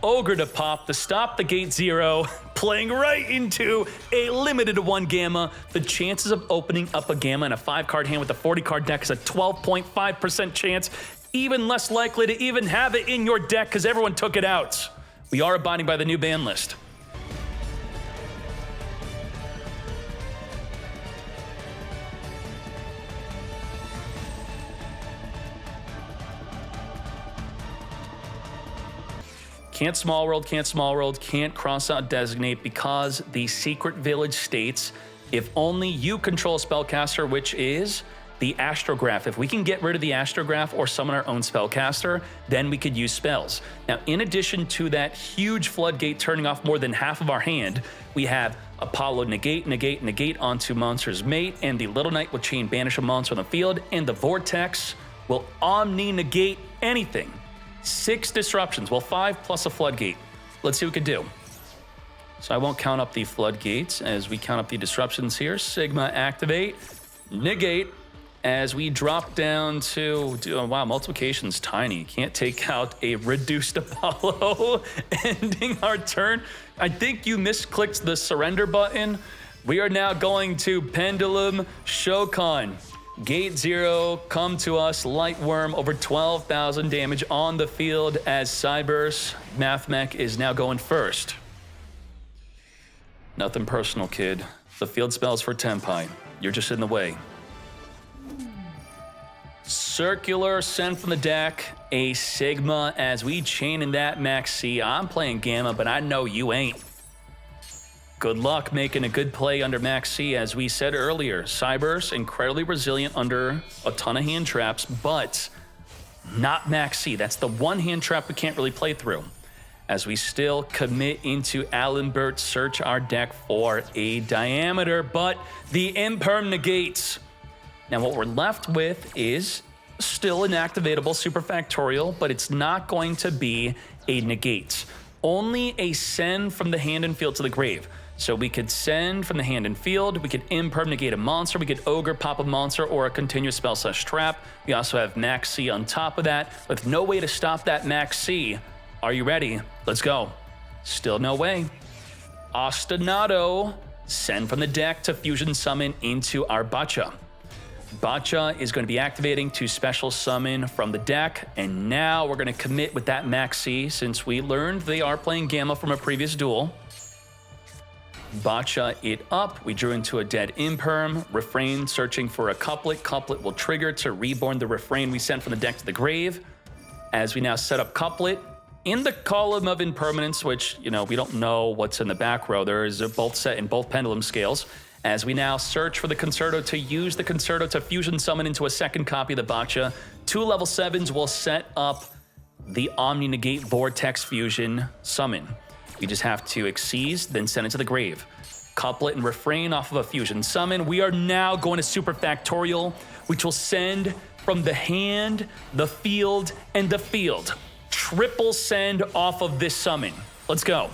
Ogre to pop to stop the Gate 0, playing right into a limited 1 Gamma. The chances of opening up a Gamma in a 5-card hand with a 40-card deck is a 12.5% chance. Even less likely to even have it in your deck because everyone took it out. We are abiding by the new ban list. Can't small world, can't cross out designate because the secret village states if only you control a spellcaster, which is the astrograph. If we can get rid of the astrograph or summon our own spellcaster, then we could use spells. Now, in addition to that huge floodgate turning off more than half of our hand, we have Apollo negate, negate, negate onto monster's mate, and the Little Knight will chain banish a monster on the field, and the Vortex will omni negate anything. 6 disruptions, well 5 plus a floodgate. Let's see what we can do. So I won't count up the floodgates as we count up the disruptions here. Sigma activate, negate, as we drop down to, wow, multiplication's tiny. Can't take out a reduced Apollo, ending our turn. I think you misclicked the surrender button. We are now going to Pendulum Shokan. Gate 0, come to us, Light Worm, over 12,000 damage on the field as Cyberse. Mathmech is now going first. Nothing personal, kid. The field spells for Tenpai. You're just in the way. Circular, send from the deck, a Sigma as we chain in that Max C. I'm playing Gamma, but I know you ain't. Good luck making a good play under Max C. As we said earlier, Cyberse, incredibly resilient under a ton of hand traps, but not Max C. That's the one hand trap we can't really play through. As we still commit into Allenbert, search our deck for a diameter, but the Imperm negates. Now what we're left with is still an activatable superfactorial, but it's not going to be a negate. Only a send from the hand and field to the grave. So we could send from the hand and field, we could Imperm negate a monster, we could Ogre pop a monster or a continuous spell / trap. We also have Max C on top of that, with no way to stop that Max C. Are you ready? Let's go. Still no way. Ostinato, send from the deck to fusion summon into our Bacha. Bacha is going to be activating to special summon from the deck, and now we're going to commit with that Max C since we learned they are playing Gamma from a previous duel. Bacha it up. We drew into a dead Imperm. Refrain, searching for a couplet. Couplet will trigger to reborn the refrain we sent from the deck to the grave. As we now set up couplet, in the column of impermanence, which, we don't know what's in the back row, there is both set in both pendulum scales. As we now search for the Concerto to use the Concerto to fusion summon into a second copy of the Bacha, 2 level 7s will set up the Omni Negate Vortex Fusion summon. We just have to exceed, then send it to the grave. Couplet and refrain off of a fusion summon. We are now going to Superfactorial, which will send from the hand, the field, and the field. Triple send off of this summon. Let's go.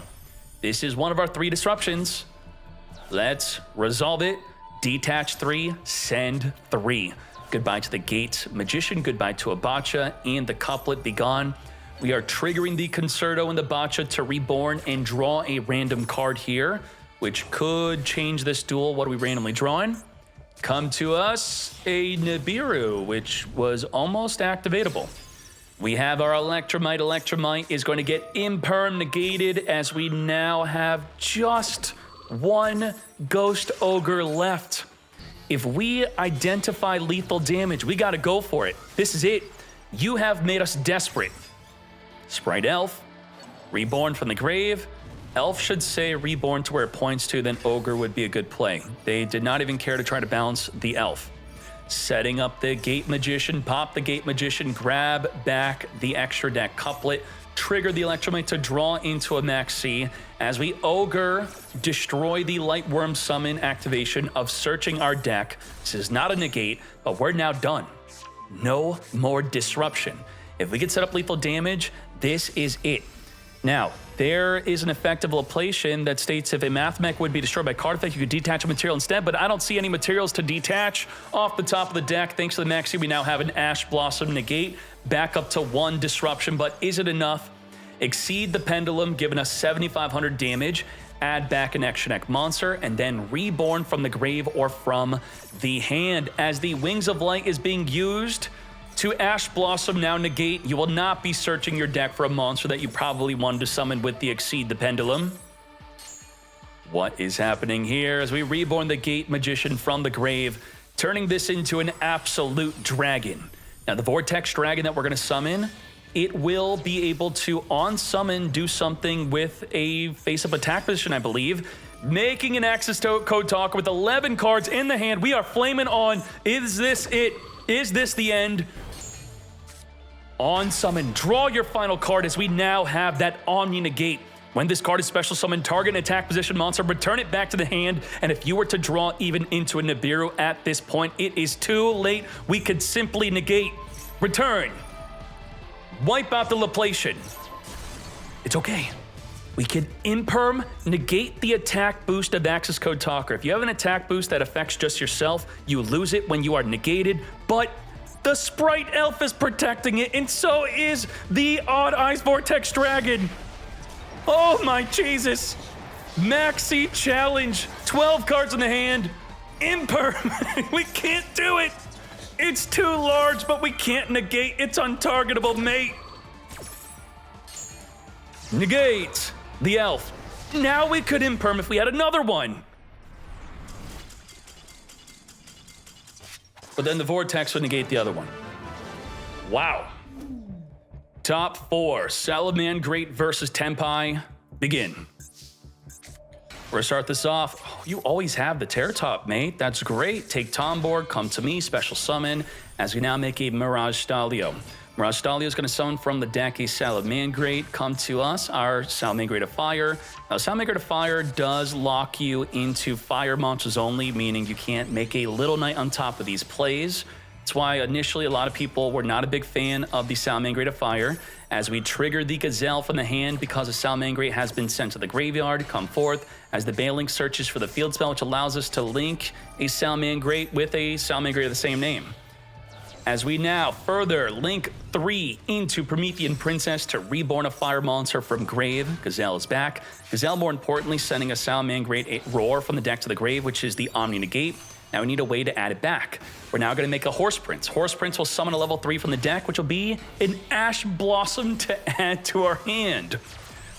This is one of our 3 disruptions. Let's resolve it. Detach 3, send 3. Goodbye to the Gate Magician, goodbye to a Bacha, and the couplet be gone. We are triggering the Concerto and the Bacha to reborn and draw a random card here, which could change this duel. What are we randomly drawing? Come to us, a Nibiru, which was almost activatable. We have our Electromite. Electromite is going to get Imperm negated as we now have just 1 Ghost Ogre left. If we identify lethal damage, we got to go for it. This is it. You have made us desperate. Sprite Elf, reborn from the grave. Elf should say reborn to where it points to, then Ogre would be a good play. They did not even care to try to balance the Elf. Setting up the Gate Magician, pop the Gate Magician, grab back the extra deck couplet, trigger the Electromite to draw into a Max C as we Ogre destroy the Light Worm summon activation of searching our deck. This is not a negate, but we're now done. No more disruption. If we could set up lethal damage, this is it. Now, there is an effective Laplation that states if a Mathmech would be destroyed by card effect, you could detach a material instead, but I don't see any materials to detach off the top of the deck. Thanks to the Maxi, we now have an Ash Blossom negate, back up to 1 disruption, but is it enough? Exceed the Pendulum, giving us 7,500 damage, add back an extra deck monster, and then reborn from the grave or from the hand. As the Wings of Light is being used to Ash Blossom now negate, you will not be searching your deck for a monster that you probably wanted to summon with the Exceed the Pendulum. What is happening here as we reborn the Gate Magician from the grave, turning this into an absolute dragon. Now the Vortex Dragon that we're going to summon it will be able to, on summon, do something with a face-up attack position, I believe. Making an access code talker with 11 cards in the hand. We are flaming on. Is this it? Is this the end? On summon, draw your final card as we now have that Omni Negate. When this card is special summon, target an attack position monster, return it back to the hand, and if you were to draw even into a Nibiru at this point, it is too late. We could simply negate, return, wipe out the Laplacian. It's okay. We can imperm, negate the attack boost of Access Code Talker. If you have an attack boost that affects just yourself, you lose it when you are negated, but the Sprite Elf is protecting it, and so is the Odd Eyes Vortex Dragon. Oh my Jesus. Maxi Challenge, 12 cards in the hand, imperm. We can't do it. It's too large, but we can't negate. It's untargetable, mate. Negate the elf. Now we could imperm if we had another one. But then the vortex would negate the other one. Wow. Top 4, Salamangreat versus Tenpai. Begin. We're gonna start this off. Oh, you always have the Terror Top, mate. That's great. Take Tomborg, come to me, special summon, as we now make a Mirage Stalio. Mirage Stalio is gonna summon from the deck a Salamangreat. Come to us, our Salamangreat of Fire. Now, Salamangreat of Fire does lock you into fire monsters only, meaning you can't make a Little Knight on top of these plays. That's why initially a lot of people were not a big fan of the Salamangreat of Fire, as we trigger the Gazelle from the hand because the Salamangreat has been sent to the graveyard. Come forth as the Baneling searches for the field spell, which allows us to link a Salamangreat with a Salamangreat of the same name. As we now further link 3 into Promethean Princess to reborn a fire monster from grave. Gazelle is back. Gazelle, more importantly, sending a Salamangreat Roar from the deck to the grave, which is the Omni Negate. Now we need a way to add it back. We're now going to make a Horse Prince. Horse Prince will summon a level 3 from the deck, which will be an Ash Blossom to add to our hand.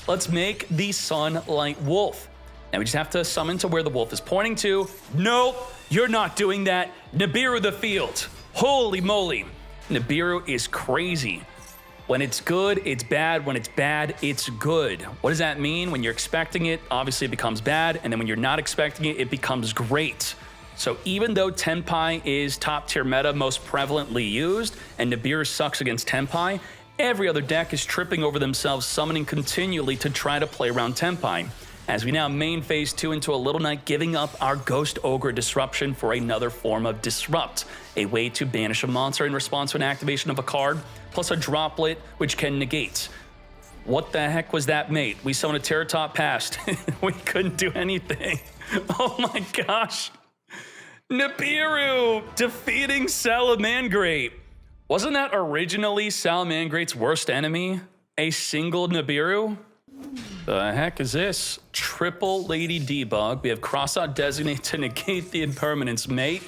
Let's make the Sunlight Wolf. Now we just have to summon to where the wolf is pointing to. Nope, you're not doing that. Nibiru the field. Holy moly. Nibiru is crazy. When it's good, it's bad. When it's bad, it's good. What does that mean? When you're expecting it, obviously it becomes bad. And then when you're not expecting it, it becomes great. So even though Tenpai is top tier meta, most prevalently used, and Nibiru sucks against Tenpai, every other deck is tripping over themselves, summoning continually to try to play around Tenpai. As we now main phase 2 into a Little Knight, giving up our Ghost Ogre Disruption for another form of Disrupt, a way to banish a monster in response to an activation of a card, plus a Droplet, which can negate. What the heck was that, mate? We summoned a Terror Top past. We couldn't do anything. Oh my gosh. Nibiru defeating Salamangreat. Wasn't that originally Salamangreat's worst enemy? A single Nibiru? The heck is this? Triple Lady Debug. We have Crossout Designate to negate the impermanence, mate.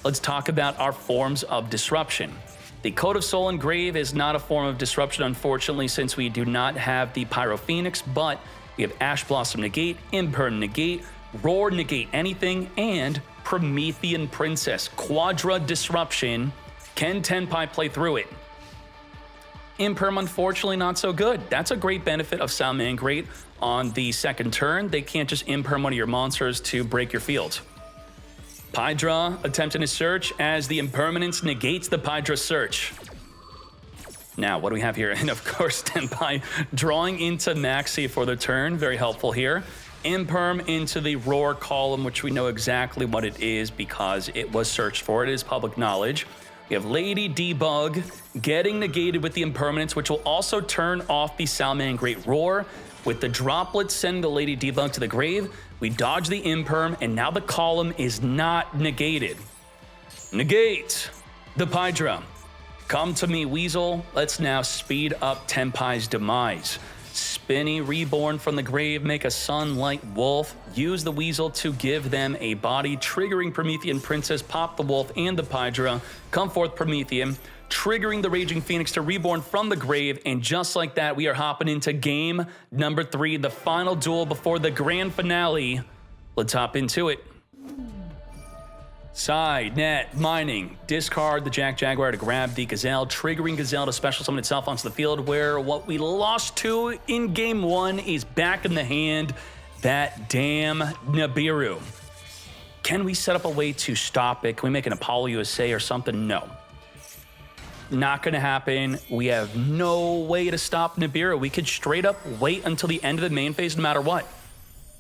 Let's talk about our forms of disruption. The Code of Soul and Grave is not a form of disruption, unfortunately, since we do not have the Pyro Phoenix, but we have Ash Blossom Negate, Imperm Negate, Roar Negate Anything, and Promethean Princess. Quadra Disruption. Can Tenpai play through it? Imperm, unfortunately, not so good. That's a great benefit of Salamangreat. On the second turn, they can't just Imperm one of your monsters to break your field. Pydra attempting to search as the impermanence negates the Pydra search. Now, what do we have here? And of course, Tenpai drawing into Maxi for the turn. Very helpful here. Imperm into the Roar column, which we know exactly what it is because it was searched for. It is public knowledge. We have Lady Debug getting negated with the impermanence, which will also turn off the Salamangreat Roar. With the Droplet sending the Lady Debug to the grave, we dodge the Imperm, and now the column is not negated. Negate the Pydra. Come to me, Weasel. Let's now speed up Tenpai's demise. Spinny, reborn from the grave, make a sunlight wolf. Use the weasel to give them a body, triggering Promethean Princess, pop the wolf and the Pydra. Come forth, Promethean, triggering the Raging Phoenix to reborn from the grave. And just like that, we are hopping into game number 3, the final duel before the grand finale. Let's hop into it. Side, net, mining, discard the Jaguar to grab the Gazelle, triggering Gazelle to special summon itself onto the field, where what we lost to in game 1 is back in the hand. That damn Nibiru. Can we set up a way to stop it? Can we make an Apollo USA or something? No. Not gonna happen. We have no way to stop Nibiru. We could straight up wait until the end of the main phase no matter what.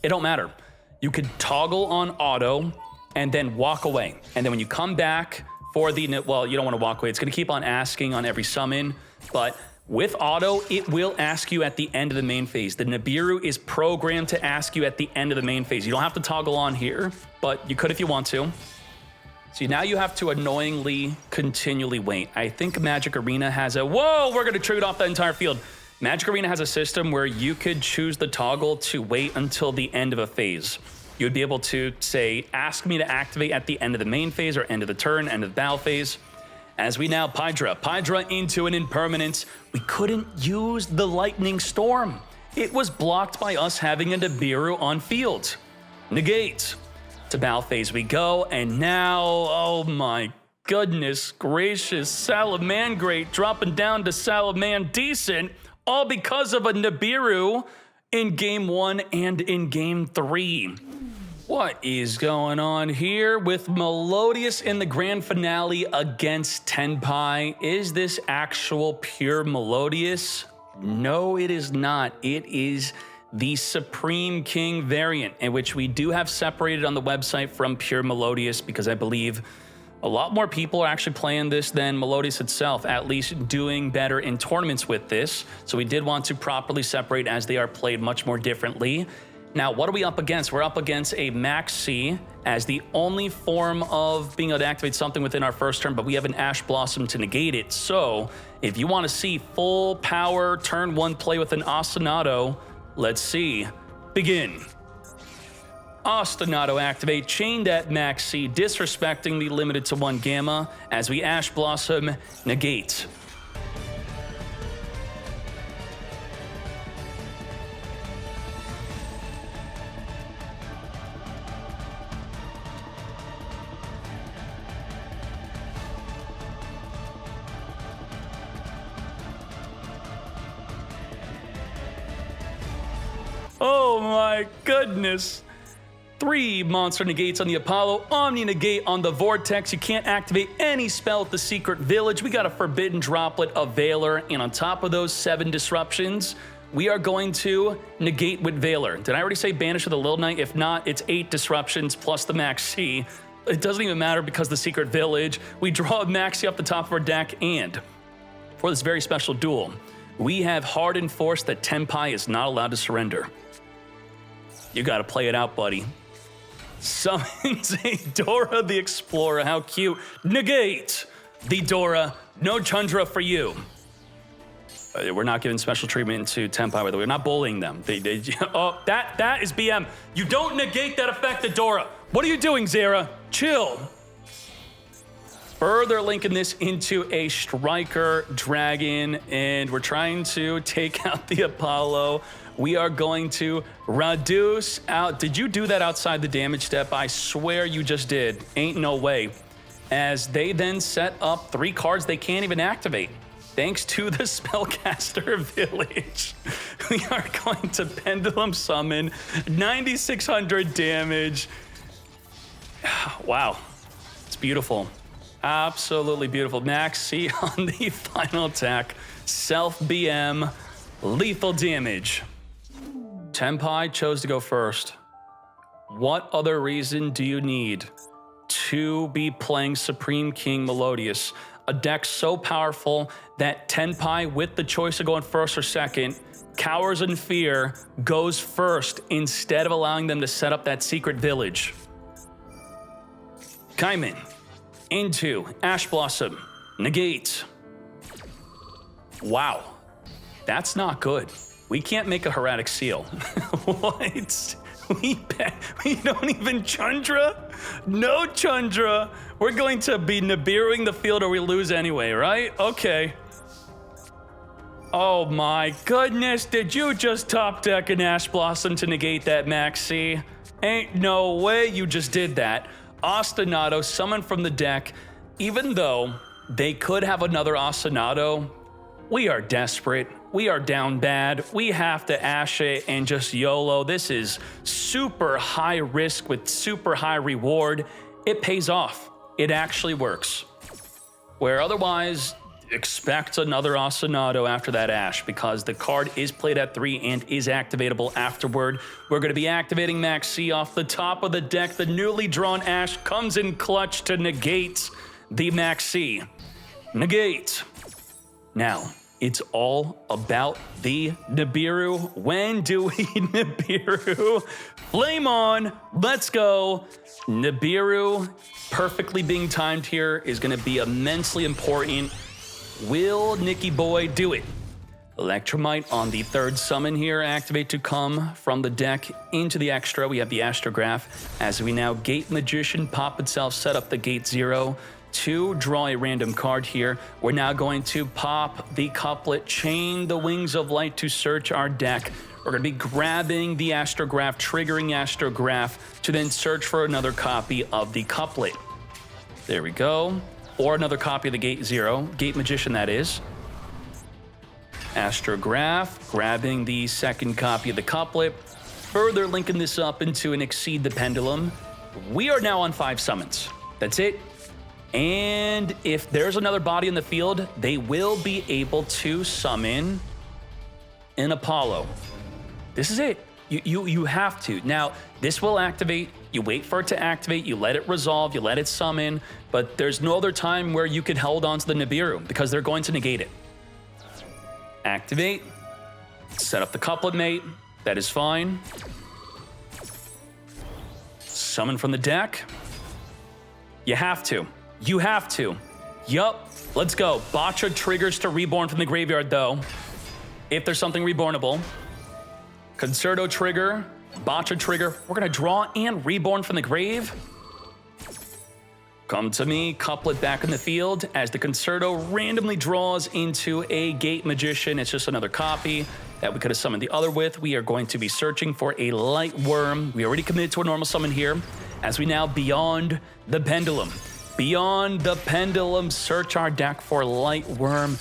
It don't matter. You could toggle on auto and then walk away. And then when you come back for the, well, you don't want to walk away. It's going to keep on asking on every summon, but with auto, it will ask you at the end of the main phase. The Nibiru is programmed to ask you at the end of the main phase. You don't have to toggle on here, but you could if you want to. See, now you have to annoyingly continually wait. I think Magic Arena has a, whoa, we're going to trigger off the entire field. Magic Arena has a system where you could choose the toggle to wait until the end of a phase. You would be able to say, ask me to activate at the end of the main phase or end of the turn, end of the battle phase. As we now Pydra into an impermanence. We couldn't use the Lightning Storm. It was blocked by us having a Nibiru on field. Negate. To battle phase we go, and now, oh my goodness gracious, Salamangreat dropping down to Salaman Decent, all because of a Nibiru in game 1 and in game 3. What is going on here with Melodious in the grand finale against Tenpai? Is this actual pure Melodious? No, it is not. It is the Supreme King variant, in which we do have separated on the website from pure Melodious, because I believe a lot more people are actually playing this than Melodious itself, at least doing better in tournaments with this. So we did want to properly separate, as they are played much more differently. Now, what are we up against? We're up against a Max C as the only form of being able to activate something within our first turn, but we have an Ash Blossom to negate it. So if you want to see full power turn 1 play with an Ostinato, let's see. Begin. Ostinato activate, chained at Max C, disrespecting the limited to 1 Gamma as we Ash Blossom negate. Oh my goodness. 3 monster negates on the Apollo, Omni negate on the Vortex. You can't activate any spell at the Secret Village. We got a Forbidden Droplet of Valor, and on top of those 7 disruptions, we are going to negate with Valor. Did I already say banish with the Lil Knight? If not, it's 8 disruptions plus the Max C. It doesn't even matter because the Secret Village. We draw a Max C off the top of our deck, and for this very special duel, we have hard enforced that Tenpai is not allowed to surrender. You gotta play it out, buddy. Summons a Dora the Explorer. How cute. Negate the Dora. No Tundra for you. We're not giving special treatment to Tenpai, by the way. We're not bullying them. Oh, that is BM. You don't negate that effect of Dora. What are you doing, Zera? Chill. Further linking this into a Striker Dragon, and we're trying to take out the Apollo. We are going to reduce out. Did you do that outside the damage step? I swear you just did. Ain't no way. As they then set up 3 cards they can't even activate. Thanks to the Spellcaster Village. We are going to Pendulum Summon, 9,600 damage. Wow, it's beautiful. Absolutely beautiful. Max C on the final attack. Self BM, lethal damage. Tenpai chose to go first. What other reason do you need to be playing Supreme King Melodious? A deck so powerful that Tenpai, with the choice of going first or second, cowers in fear, goes first instead of allowing them to set up that Secret Village. Kaiman into Ash Blossom, negate. Wow, that's not good. We can't make a Heratic Seal. What? We don't even Chundra? No Chundra. We're going to be Nibiruing the field or we lose anyway, right? Okay. Oh my goodness, did you just top deck an Ash Blossom to negate that Maxi? Ain't no way you just did that. Ostinato summoned from the deck. Even though they could have another Ostinato, we are desperate. We are down bad. We have to Ash it and just YOLO. This is super high risk with super high reward. It pays off. It actually works. Where otherwise, expect another Ostinato after that Ash because the card is played at 3 and is activatable afterward. We're going to be activating Maxi off the top of the deck. The newly drawn Ash comes in clutch to negate the Maxi. Negate. Now, it's all about the Nibiru. When do we Nibiru? Flame on. Let's go. Nibiru, perfectly being timed here, is going to be immensely important. Will Nicky Boy do it? Electromite on the 3rd summon here, activate to come from the deck into the extra. We have the Astrograph as we now Gate Magician pop itself, set up the Gate 0 to draw a random card here. We're now going to pop the Couplet, chain the Wings of Light to search our deck. We're going to be grabbing the Astrograph, triggering Astrograph to then search for another copy of the Couplet. There we go. Or another copy of the Gate 0, Gate Magician that is. Astrograph, grabbing the 2nd copy of the Couplet, further linking this up into an Exceed the Pendulum. We are now on 5 summons. That's it. And if there's another body in the field, they will be able to summon an Apollo. This is it. You have to. Now, this will activate. You wait for it to activate. You let it resolve. You let it summon. But there's no other time where you could hold on to the Nibiru because they're going to negate it. Activate. Set up the Couplet mate. That is fine. Summon from the deck. You have to. You have to. Yup. Let's go. Botcha triggers to Reborn from the graveyard, though. If there's something rebornable. Concerto trigger. Botcha trigger. We're going to draw and Reborn from the grave. Come to me. Couplet back in the field as the Concerto randomly draws into a Gate Magician. It's just another copy that we could have summoned the other with. We are going to be searching for a Light Worm. We already committed to a normal summon here as we now Beyond the Pendulum. Beyond the Pendulum, search our deck for Light Worm.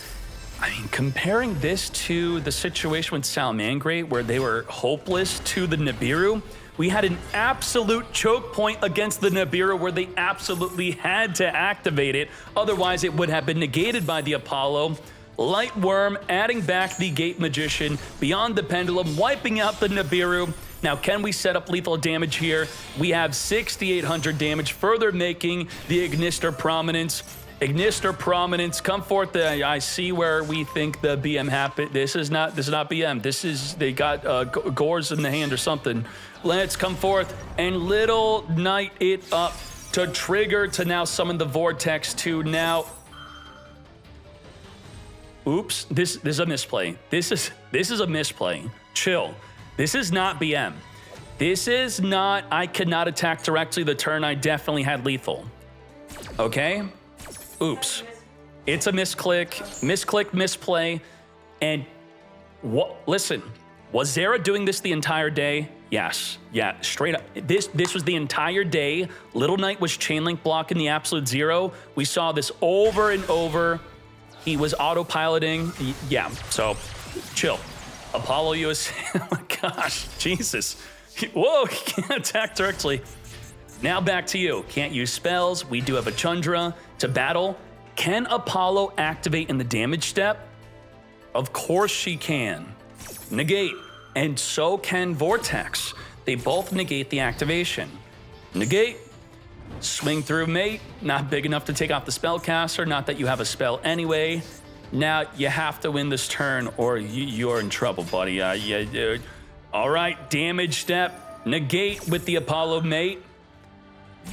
I mean, comparing this to the situation with Salamangreat where they were hopeless to the Nibiru, we had an absolute choke point against the Nibiru where they absolutely had to activate it. Otherwise, it would have been negated by the Apollo. Light Worm, adding back the Gate Magician, Beyond the Pendulum, wiping out the Nibiru. Now, can we set up lethal damage here? We have 6,800 damage, further making the Ignister Prominence. Ignister Prominence, come forth. I see where we think the BM happened. This is not BM. This is, they got gores in the hand or something. Let's come forth and Little Knight it up to trigger to now summon the Vortex to now. Oops, this is a misplay. This is a misplay. Chill. This is not BM. This is not, I cannot attack directly the turn I definitely had lethal. Okay? Oops. It's a misclick, misplay. And what? Listen, was Zera doing this the entire day? Yes. Yeah, straight up. This was the entire day. Little Knight was chainlink blocking the absolute 0. We saw this over and over. He was autopiloting. Yeah, so chill. Apollo USA. Oh my gosh, Jesus. Whoa, he can't attack directly. Now back to you. Can't use spells. We do have a Chundra to battle. Can Apollo activate in the damage step? Of course she can. Negate. And so can Vortex. They both negate the activation. Negate. Swing through mate. Not big enough to take off the spellcaster. Not that you have a spell anyway. Now you have to win this turn or you're in trouble, buddy. All right, damage step. Negate with the Apollo mate.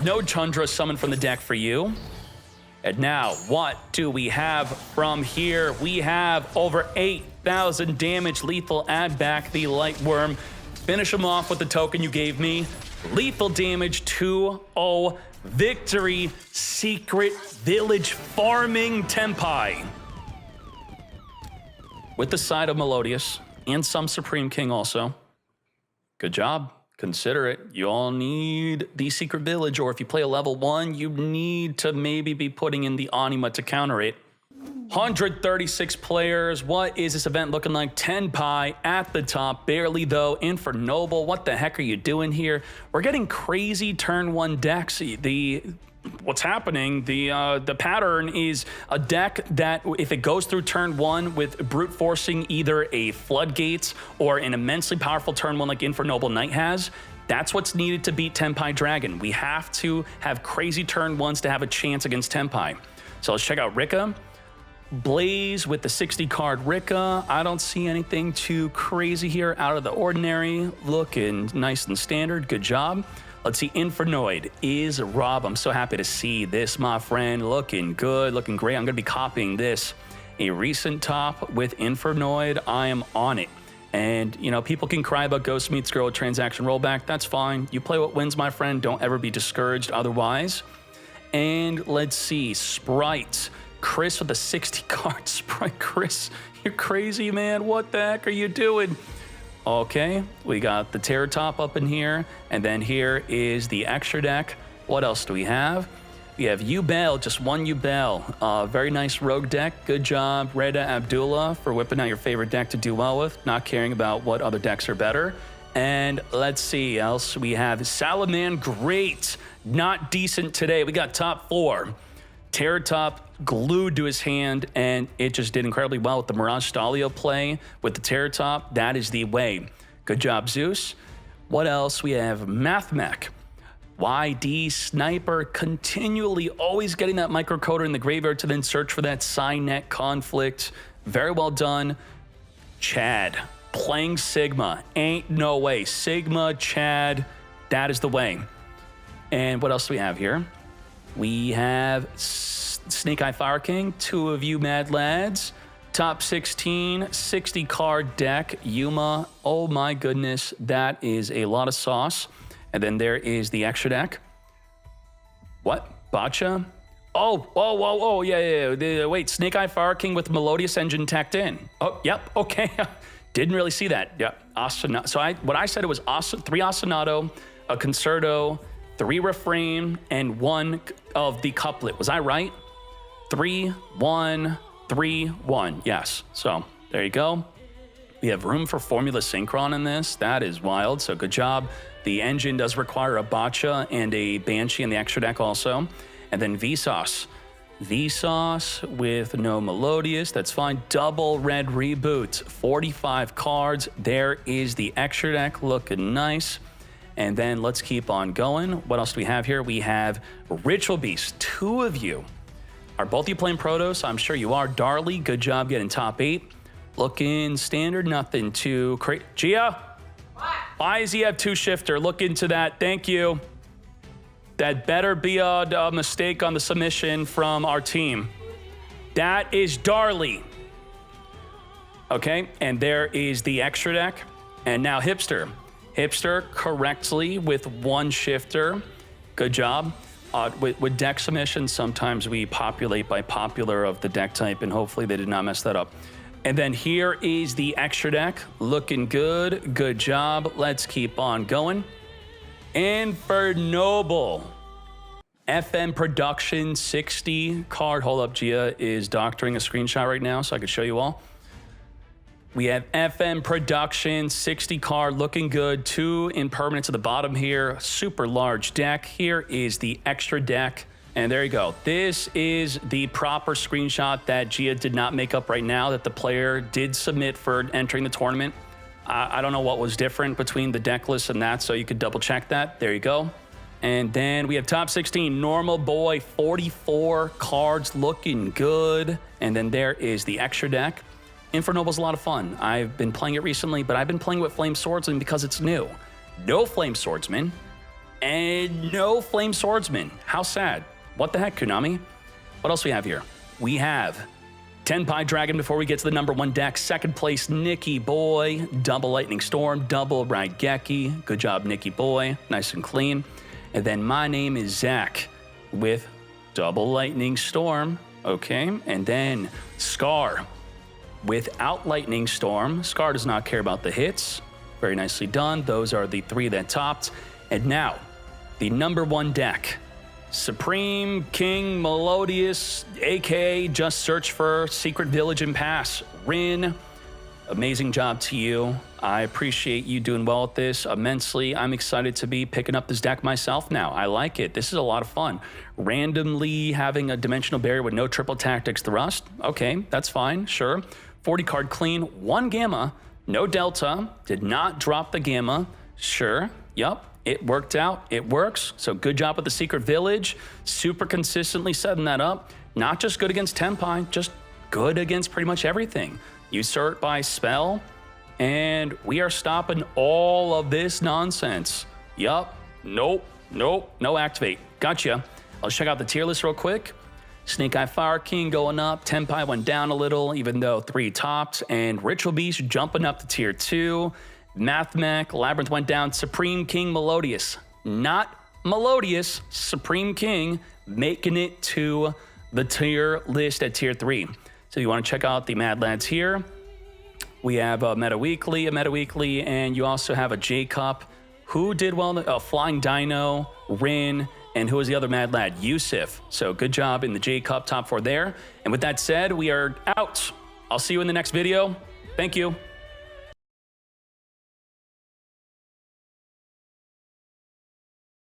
No Chundra summoned from the deck for you. And now, what do we have from here? We have over 8 3,000 damage, lethal, add back the light worm. Finish him off with the token you gave me. Lethal damage, 2-0. Victory, secret village farming Tenpai. With the side of Melodious and some Supreme King also. Good job. Consider it. You all need the secret village, or if you play a level 1, you need to maybe be putting in the Anima to counter it. 136 players. What is this event looking like? Tenpai at the top, barely though. Infernoble, what the heck are you doing here? We're getting crazy turn 1 decks. What's happening, the pattern is a deck that if it goes through turn 1 with brute forcing either a Floodgates or an immensely powerful turn 1 like Infernoble Knight has, that's what's needed to beat Tenpai Dragon. We have to have crazy turn 1s to have a chance against Tenpai. So let's check out Rika. Blaze with the 60 card Rika. I don't see anything too crazy here, out of the ordinary. Looking nice and standard. Good job. Let's see, Infernoid is Rob. I'm so happy to see this, my friend. Looking good, looking great. I'm going to be copying this. A recent top with Infernoid. I am on it. And, you know, people can cry about Ghost Meets Girl transaction rollback. That's fine. You play what wins, my friend. Don't ever be discouraged otherwise. And let's see, Sprite. Chris with a 60 card Sprite. Chris, you're crazy, man. What the heck are you doing? Okay, we got the Terror Top up in here, and then here is the extra deck. What else do we have? We have Yubel, just one Yubel. Very nice rogue deck. Good job, Reda Abdullah, for whipping out your favorite deck to duel with, not caring about what other decks are better. And let's see else. We have Salamangreat, not decent today. We got top 4. Terror Top glued to his hand, and it just did incredibly well with the Mirage Stalio play with the Terror Top. That is the way. Good job, Zeus. What else? We have Mathmech. YD Sniper, continually always getting that microcoder in the graveyard to then search for that Signet conflict. Very well done. Chad, playing Sigma. Ain't no way. Sigma, Chad, that is the way. And what else do we have here? We have Snake Eye Fire King, 2 of you mad lads. Top 16, 60 card deck, Yuma. Oh my goodness, that is a lot of sauce. And then there is the extra deck. What? Bacha? Oh, yeah. Wait, Snake Eye Fire King with Melodious engine tacked in. Oh, yep, okay. Didn't really see that. Yep, Ostinato. So what I said it was 3 Ostinato, a Concerto, 3 Refrain, and 1 of the couplet. Was I right? 3, 1, 3, 1. Yes. So there you go. We have room for Formula Synchron in this. That is wild. So good job. The engine does require a Bacha and a Banshee in the extra deck also. And then Vsauce. Vsauce with no Melodious. That's fine. Double red reboot. 45 cards. There is the extra deck looking nice. And then let's keep on going. What else do we have here? We have Ritual Beast. 2 of you. Are both of you playing Protoss? I'm sure you are. Darley, good job getting top 8. Looking standard, nothing too crazy. Gia? What? Why does he have 2 shifter? Look into that. Thank you. That better be a mistake on the submission from our team. That is Darley. Okay, and there is the extra deck. And now Hipster. Hipster correctly with 1 shifter. Good job. With deck submissions, sometimes we populate by popular of the deck type, and hopefully they did not mess that up. And then here is the extra deck. Looking good. Good job. Let's keep on going. Infernoble. FM Production 60 card. Hold up, Gia is doctoring a screenshot right now so I can show you all. We have FM Production, 60 card, looking good. 2 impermanents at the bottom here. Super large deck. Here is the extra deck. And there you go. This is the proper screenshot that Gia did not make up right now, that the player did submit for entering the tournament. I don't know what was different between the deck list and that, so you could double check that. There you go. And then we have top 16, Normal Boy, 44 cards, looking good. And then there is the extra deck. Infernoble's a lot of fun. I've been playing it recently, but I've been playing with Flame Swordsman because it's new. No Flame Swordsman and no Flame Swordsman. How sad. What the heck, Konami? What else we have here? We have Tenpai Dragon before we get to the number 1 deck. Second place, Nikki Boy. Double Lightning Storm, double Raigeki. Good job, Nikki Boy. Nice and clean. And then my name is Zach with double Lightning Storm. Okay. And then Scar without Lightning Storm. Scar does not care about the hits. Very nicely done. Those are the 3 that topped. And now, the number 1 deck. Supreme King Melodious, aka just search for Secret Village and Pass. Rin, amazing job to you. I appreciate you doing well at this immensely. I'm excited to be picking up this deck myself now. I like it. This is a lot of fun. Randomly having a dimensional barrier with no triple tactics thrust. Okay, that's fine, sure. 40 card clean, 1 gamma, no delta, did not drop the gamma. Sure, yep. It worked out. It works. So good job with the Secret Village. Super consistently setting that up. Not just good against Tenpai, just good against pretty much everything. Usurp by spell, and we are stopping all of this nonsense. Yup. Nope. Nope. No activate. Gotcha. Let's check out the tier list real quick. Snake Eye Fire King going up. Tenpai went down a little, even though 3 topped. And Ritual Beast jumping up to tier 2. Mathmech, Labyrinth went down. Supreme King Melodious, not Melodious, Supreme King, making it to the tier list at tier 3. So you want to check out the Mad Lads here. We have a Meta Weekly, and you also have a J-Cup. Who did well? Flying Dino, Rin, and who was the other Mad Lad? Yusuf. So good job in the J-Cup top 4 there. And with that said, we are out. I'll see you in the next video. Thank you.